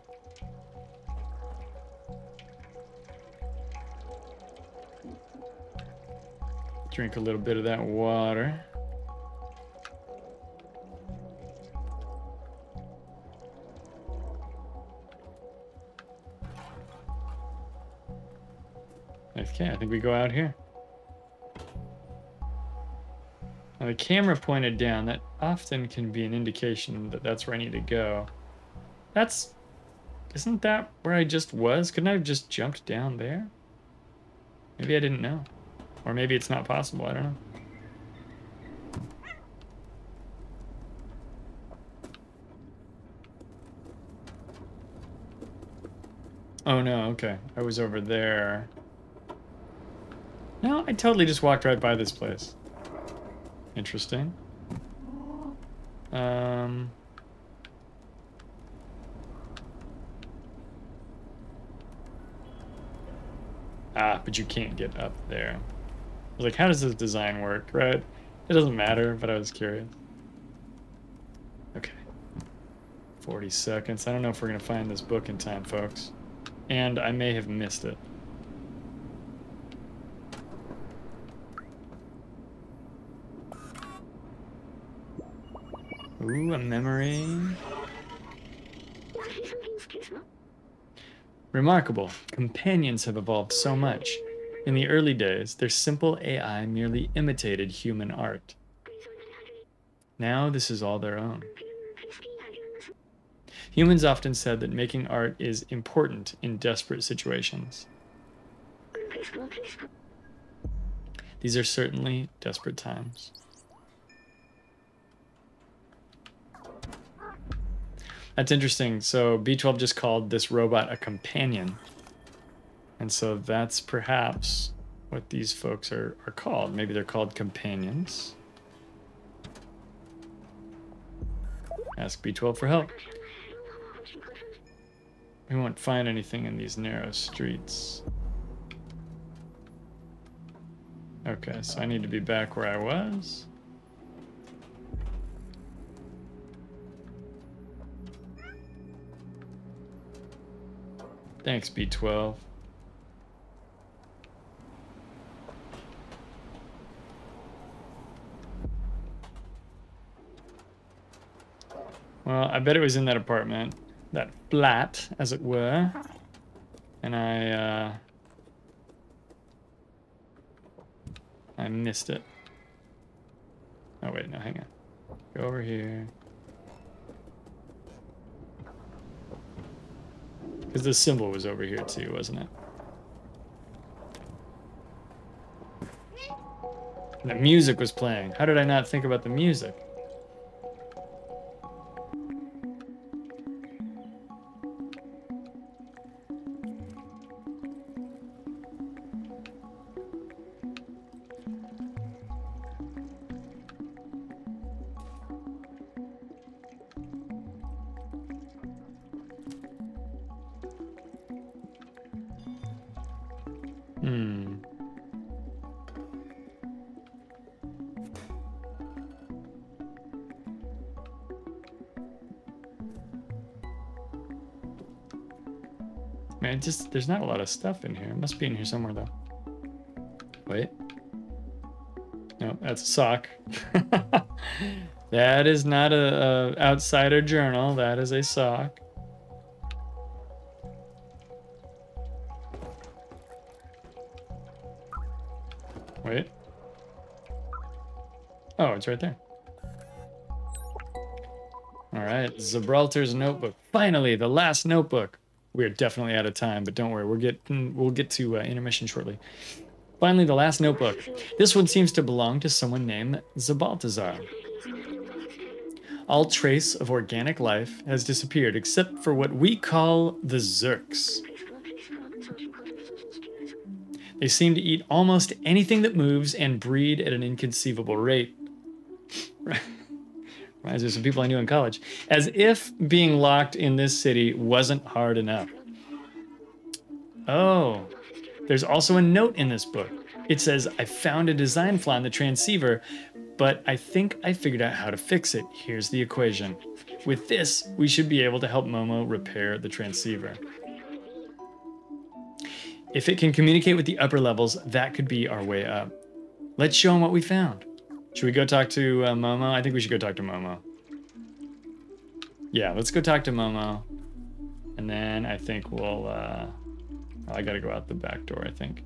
Speaker 1: Drink a little bit of that water. Okay, I think we go out here. Now the camera pointed down. That often can be an indication that that's where I need to go. Isn't that where I just was? Couldn't I have just jumped down there? Maybe I didn't know. Or maybe it's not possible, I don't know. Oh no, okay. I was over there. No, I totally just walked right by this place. Interesting. But you can't get up there. I was like, how does this design work, right? It doesn't matter, but I was curious. Okay. 40 seconds. I don't know if we're going to find this book in time, folks. And I may have missed it. Ooh, a memory. Remarkable. Companions have evolved so much. In the early days, their simple AI merely imitated human art. Now this is all their own. Humans often said that making art is important in desperate situations. These are certainly desperate times. That's interesting. So B12 just called this robot a companion. And so that's perhaps what these folks are called. Maybe they're called companions. Ask B12 for help. We won't find anything in these narrow streets. Okay, so I need to be back where I was. Thanks, B12. Well, I bet it was in that apartment. That flat, as it were. And I missed it. Oh, wait, no, hang on. Go over here. Because the symbol was over here too, wasn't it? And the music was playing. How did I not think about the music? Man, there's not a lot of stuff in here. It must be in here somewhere, though. Wait. No, that's a sock. That is not a outsider journal. That is a sock. Wait. Oh, it's right there. All right, Gibraltar's notebook. Finally, the last notebook. We're definitely out of time, but don't worry, we'll get to intermission shortly. Finally, the last notebook. This one seems to belong to someone named Zabaltazar. All trace of organic life has disappeared, except for what we call the Zerks. They seem to eat almost anything that moves and breed at an inconceivable rate. Reminds me of some people I knew in college. As if being locked in this city wasn't hard enough. Oh, there's also a note in this book. It says, I found a design flaw in the transceiver, but I think I figured out how to fix it. Here's the equation. With this, we should be able to help Momo repair the transceiver. If it can communicate with the upper levels, that could be our way up. Let's show them what we found. Should we go talk to Momo? I think we should go talk to Momo. Yeah, let's go talk to Momo. And then I think we'll... I gotta go out the back door, I think.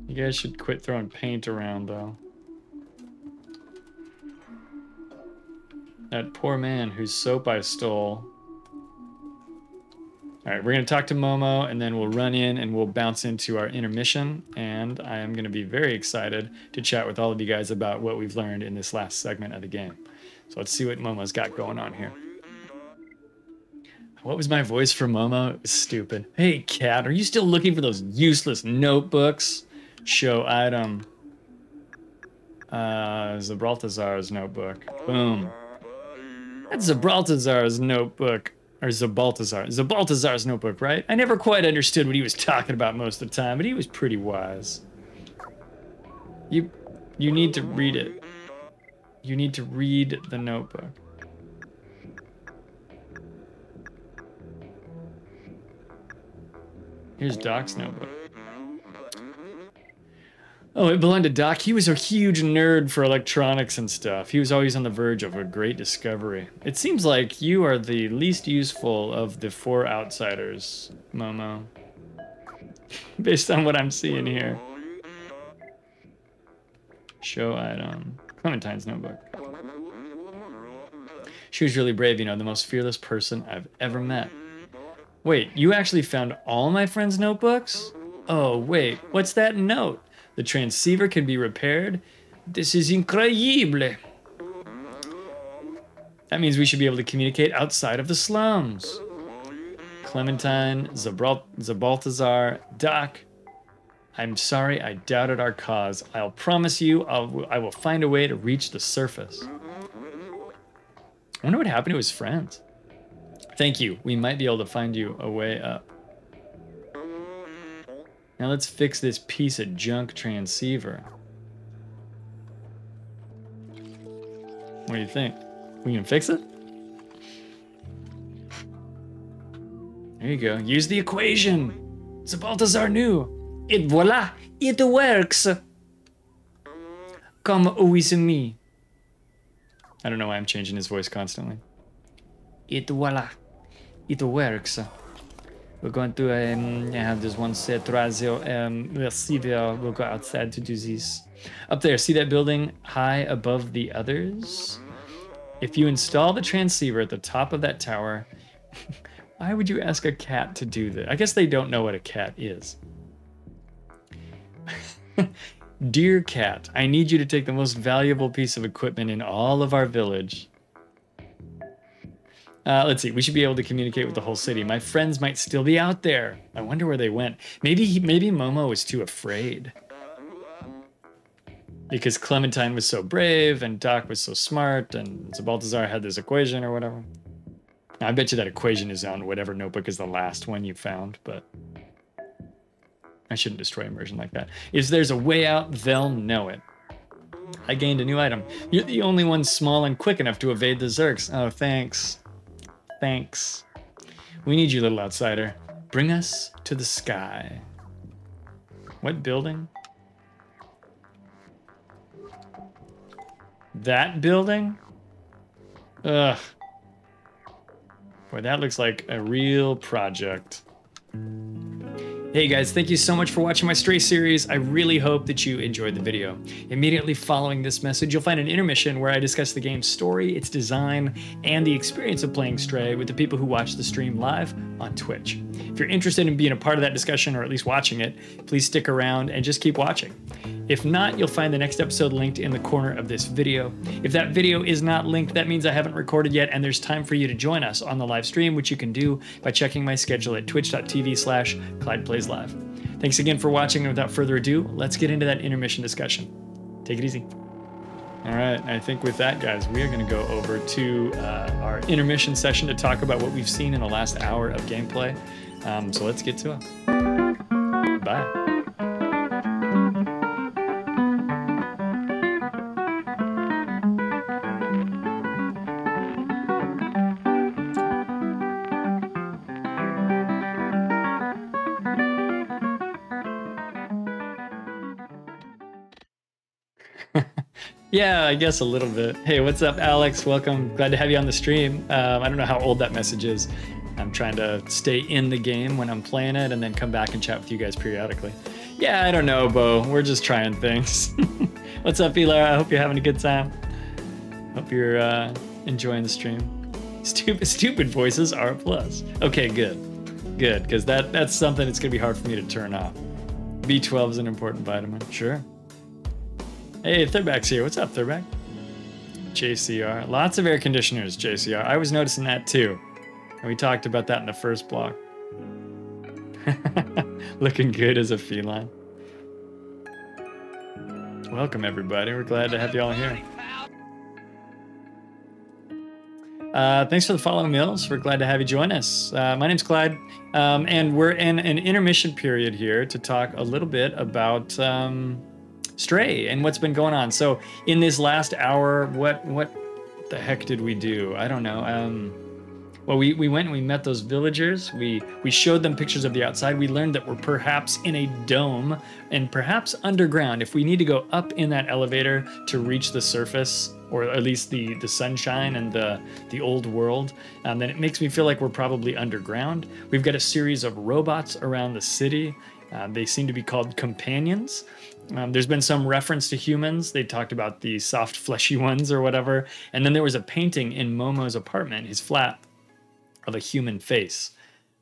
Speaker 1: You guys should quit throwing paint around, though. That poor man whose soap I stole. All right, we're going to talk to Momo, and then we'll run in and we'll bounce into our intermission. And I am going to be very excited to chat with all of you guys about what we've learned in this last segment of the game. So let's see what Momo's got going on here. What was my voice for Momo? It was stupid. Hey, cat, are you still looking for those useless notebooks? Show item. Gibraltar's notebook. Boom. That's Gibraltar's notebook. Or Zabaltazar's notebook, right? I never quite understood what he was talking about most of the time, but he was pretty wise. You need to read it. You need to read the notebook. Here's Doc's notebook. Oh, it belonged to Doc. He was a huge nerd for electronics and stuff. He was always on the verge of a great discovery. It seems like you are the least useful of the 4 outsiders, Momo. Based on what I'm seeing here. Show item. Clementine's notebook. She was really brave, you know, the most fearless person I've ever met. Wait, you actually found all my friends' notebooks? Oh, wait, what's that note? The transceiver can be repaired. This is incredible. That means we should be able to communicate outside of the slums. Clementine, Zabaltazar, Doc. I'm sorry I doubted our cause. I'll promise you I will find a way to reach the surface. I wonder what happened to his friends. Thank you. We might be able to find you a way up. Now let's fix this piece of junk transceiver. What do you think? We can fix it? There you go. Use the equation. Balthazar knew. Et voila, it works. Come with me. I don't know why I'm changing his voice constantly. Et voila, it works. We're going to have this one set receiver. We'll go outside to do this. Up there, see that building high above the others? If you install the transceiver at the top of that tower, why would you ask a cat to do that? I guess they don't know what a cat is. Dear cat, I need you to take the most valuable piece of equipment in all of our village. Let's see, we should be able to communicate with the whole city. My friends might still be out there. I wonder where they went. Maybe Momo was too afraid. Because Clementine was so brave, and Doc was so smart, and Balthazar had this equation or whatever. Now, I bet you that equation is on whatever notebook is the last one you found, but I shouldn't destroy immersion like that. If there's a way out, they'll know it. I gained a new item. You're the only one small and quick enough to evade the Zerks. Oh, thanks. Thanks. We need you, little outsider. Bring us to the sky. What building? That building? Ugh. Boy, that looks like a real project. Hey guys, thank you so much for watching my Stray series. I really hope that you enjoyed the video. Immediately following this message, you'll find an intermission where I discuss the game's story, its design, and the experience of playing Stray with the people who watch the stream live on Twitch. If you're interested in being a part of that discussion, or at least watching it, please stick around and just keep watching. If not, you'll find the next episode linked in the corner of this video. If that video is not linked, that means I haven't recorded yet, and there's time for you to join us on the live stream, which you can do by checking my schedule at twitch.tv/ClydePlaysLive. Thanks again for watching, and without further ado, let's get into that intermission discussion. Take it easy. All right, I think with that, guys, we are going to go over to our intermission session to talk about what we've seen in the last hour of gameplay. So let's get to it. Bye. Yeah, I guess a little bit. Hey, what's up, Alex? Welcome. Glad to have you on the stream. I don't know how old that message is. I'm trying to stay in the game when I'm playing it and then come back and chat with you guys periodically. Yeah, I don't know, Bo. We're just trying things. What's up, Elar? I hope you're having a good time. Hope you're enjoying the stream. Stupid voices are a plus. Okay, good. Good, because that's something that's going to be hard for me to turn off. B12 is an important vitamin. Sure. Hey, Thurback's here. What's up, Thurback? JCR. Lots of air conditioners, JCR. I was noticing that too. And we talked about that in the first block. Looking good as a feline. Welcome, everybody. We're glad to have you all here. Thanks for the follow, Mills. We're glad to have you join us. My name's Clyde, and we're in an intermission period here to talk a little bit about Stray and what's been going on. So in this last hour, what the heck did we do? I don't know. Well, we went and we met those villagers. We showed them pictures of the outside. We learned that we're perhaps in a dome and perhaps underground. If we need to go up in that elevator to reach the surface, or at least the sunshine and the old world, then it makes me feel like we're probably underground. We've got a series of robots around the city. They seem to be called companions. There's been some reference to humans. They talked about the soft, fleshy ones or whatever. And then there was a painting in Momo's apartment, his flat, of a human face.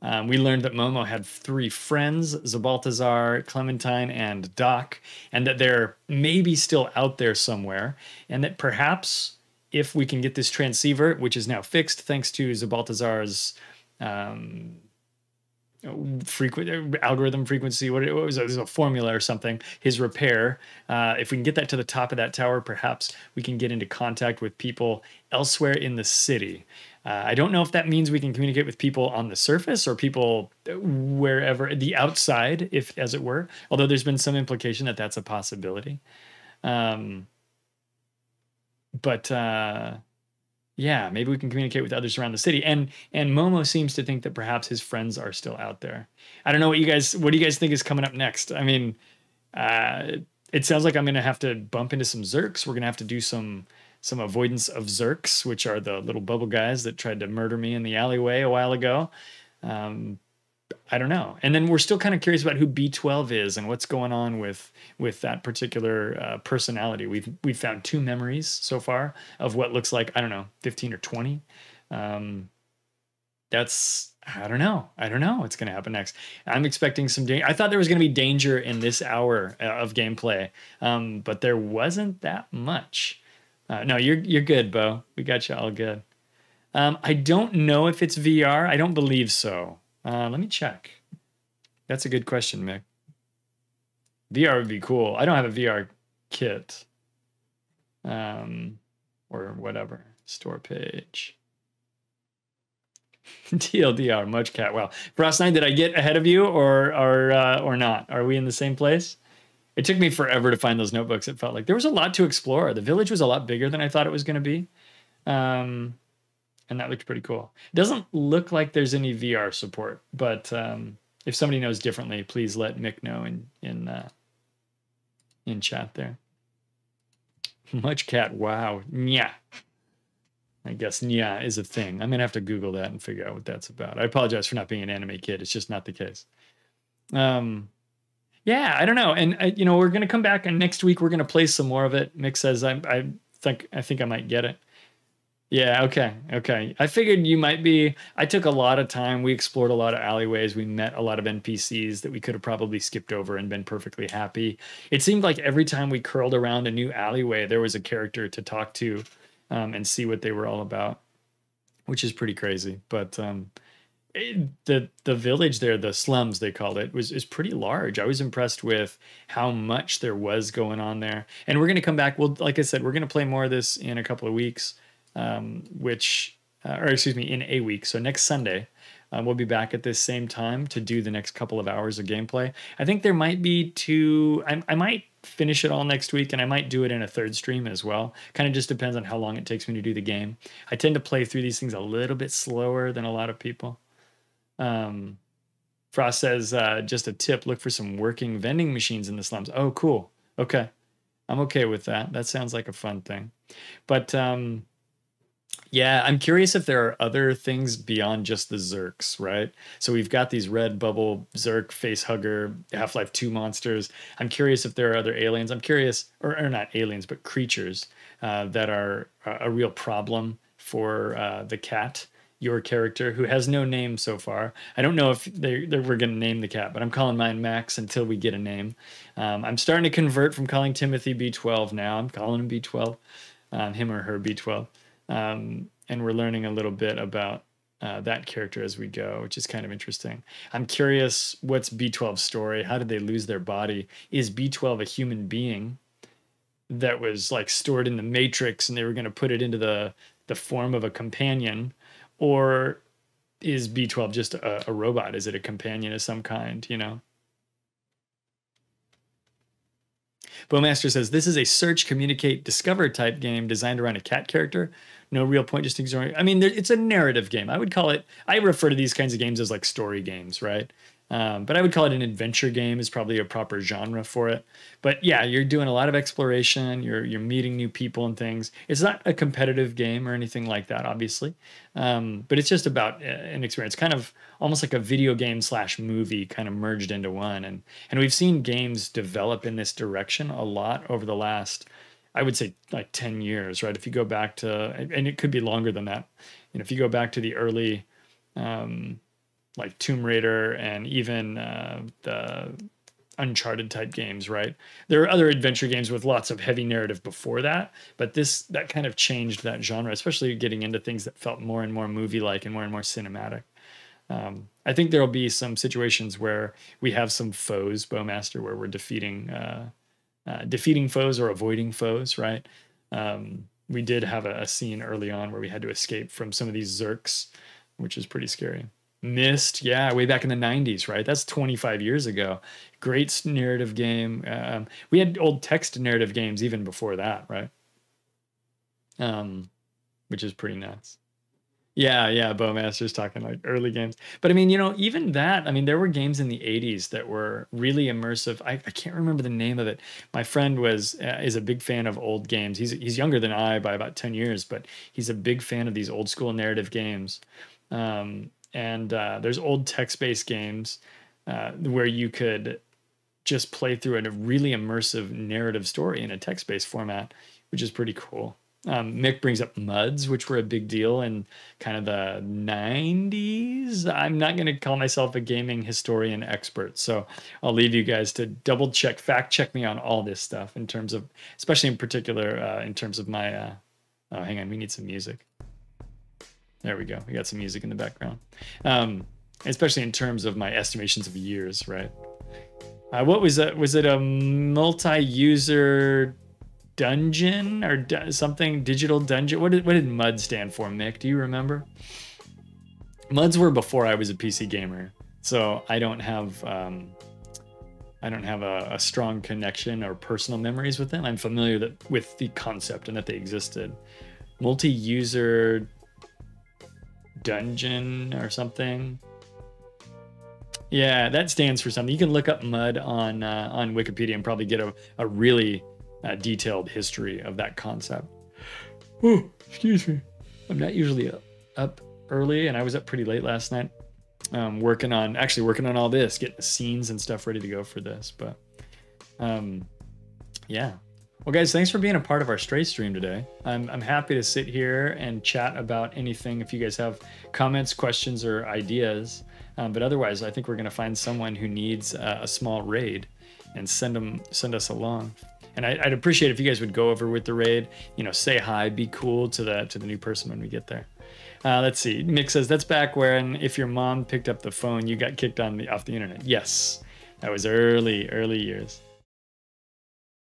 Speaker 1: We learned that Momo had 3 friends, Zabaltazar, Clementine, and Doc, and that they're maybe still out there somewhere, and that perhaps if we can get this transceiver, which is now fixed thanks to Zabaltazar's algorithm frequency, what was it? It was a formula or something, his repair. If we can get that to the top of that tower, perhaps we can get into contact with people elsewhere in the city. I don't know if that means we can communicate with people on the surface or people wherever, the outside, if as it were, although there's been some implication that that's a possibility. Yeah, maybe we can communicate with others around the city. And Momo seems to think that perhaps his friends are still out there. I don't know what do you guys think is coming up next? I mean, it sounds like I'm going to have to bump into some Zerks. We're going to have to do some avoidance of Zerks, which are the little bubble guys that tried to murder me in the alleyway a while ago. I don't know. And then we're still kind of curious about who B12 is and what's going on with that particular personality. We've found 2 memories so far of what looks like, I don't know, 15 or 20. That's, I don't know what's going to happen next. I'm expecting some danger. I thought there was going to be danger in this hour of gameplay, but there wasn't that much. No, you're good, Bo. We got you all good. I don't know if it's VR. I don't believe so. Let me check. That's a good question, Mick. VR would be cool. I don't have a VR kit. Or whatever. Store page. TLDR, Much Cat. Wow. Frost9, did I get ahead of you or not? Are we in the same place? It took me forever to find those notebooks. It felt like there was a lot to explore. The village was a lot bigger than I thought it was going to be. And that looked pretty cool. It doesn't look like there's any VR support, but if somebody knows differently, please let Mick know in chat there. Much Cat, wow. Nya. I guess Nya is a thing. I'm going to have to Google that and figure out what that's about. I apologize for not being an anime kid. It's just not the case. Yeah, I don't know. And, we're going to come back, and next week we're going to play some more of it. Mick says, I think I might get it. Yeah, okay. I figured you might be. I took a lot of time. We explored a lot of alleyways. We met a lot of NPCs that we could have probably skipped over and been perfectly happy. It seemed like every time we curled around a new alleyway, there was a character to talk to and see what they were all about, which is pretty crazy. But the village there, the slums they called it, is pretty large. I was impressed with how much there was going on there. And we're going to come back. Well, like I said, we're going to play more of this in a couple of weeks. In a week. So next Sunday, we'll be back at this same time to do the next couple of hours of gameplay. I think there might be 2. I might finish it all next week, and I might do it in a 3rd stream as well. Kind of just depends on how long it takes me to do the game. I tend to play through these things a little bit slower than a lot of people. Frost says, just a tip, look for some working vending machines in the slums. Oh, cool. Okay. I'm okay with that. That sounds like a fun thing. But, yeah, I'm curious if there are other things beyond just the Zerks, right? So we've got these red bubble Zerk, facehugger, Half-Life 2 monsters. I'm curious if there are other aliens. I'm curious, or not aliens, but creatures that are a real problem for the cat, your character, who has no name so far. I don't know if we're going to name the cat, but I'm calling mine Max until we get a name. I'm starting to convert from calling Timothy B12 now. I'm calling him B12, him or her B12. And we're learning a little bit about that character as we go, which is kind of interesting. I'm curious, what's B12's story? How did they lose their body? Is B12 a human being that was like stored in the Matrix and they were going to put it into the form of a companion? Or is B12 just a robot? Is it a companion of some kind, Bowmaster says, this is a search, communicate, discover type game designed around a cat character. No real point, just ignoring. I mean, it's a narrative game. I would call it, I refer to these kinds of games as like story games, right? But I would call it an adventure game is probably a proper genre for it. But yeah, you're doing a lot of exploration. You're meeting new people and things. It's not a competitive game or anything like that, obviously. But it's just about an experience, kind of almost like a video game / movie kind of merged into one. And we've seen games develop in this direction a lot over the last, I would say, like 10 years, right? If you go back to, and it could be longer than that. If you go back to the early, like Tomb Raider and even the Uncharted type games, right? There are other adventure games with lots of heavy narrative before that, but that kind of changed that genre, especially getting into things that felt more and more movie-like and more cinematic. I think there'll be some situations where we have some foes, Bowmaster, where we're defeating foes or avoiding foes, right? We did have a scene early on where we had to escape from some of these Zerks, which is pretty scary. Myst, yeah, way back in the 90s, right? That's 25 years ago. Great narrative game. We had old text narrative games even before that, right? Which is pretty nuts. Yeah, Bowmaster's talking like early games. But I mean, even that, I mean, there were games in the 80s that were really immersive. I can't remember the name of it. My friend is a big fan of old games. He's younger than I by about 10 years, but he's a big fan of these old school narrative games. And there's old text-based games where you could just play through a really immersive narrative story in a text-based format, which is pretty cool. Mick brings up MUDs, which were a big deal in kind of the 90s. I'm not going to call myself a gaming historian expert, so I'll leave you guys to double check, fact check me on all this stuff in terms of, especially in particular, in terms of my, oh, hang on, we need some music. There we go. We got some music in the background. Especially in terms of my estimations of years, right? What was that? Was it a multi-user dungeon or something? Digital dungeon? What did MUD stand for, Mick? Do you remember? MUDs were before I was a PC gamer, so I don't have a strong connection or personal memories with them. I'm familiar with the concept and that they existed. Multi-user dungeon or something. Yeah, that stands for something. You can look up MUD on Wikipedia and probably get a really detailed history of that concept. Oh, excuse me. I'm not usually up early, and I was up pretty late last night, working on all this, getting the scenes and stuff ready to go for this. But yeah. Well, guys, thanks for being a part of our Stray stream today. I'm happy to sit here and chat about anything if you guys have comments, questions, or ideas. But otherwise, I think we're going to find someone who needs a small raid and send us along. And I'd appreciate if you guys would go over with the raid, say hi, be cool to the new person when we get there. Let's see. Mick says, that's back when if your mom picked up the phone, you got kicked off the internet. Yes, that was early years.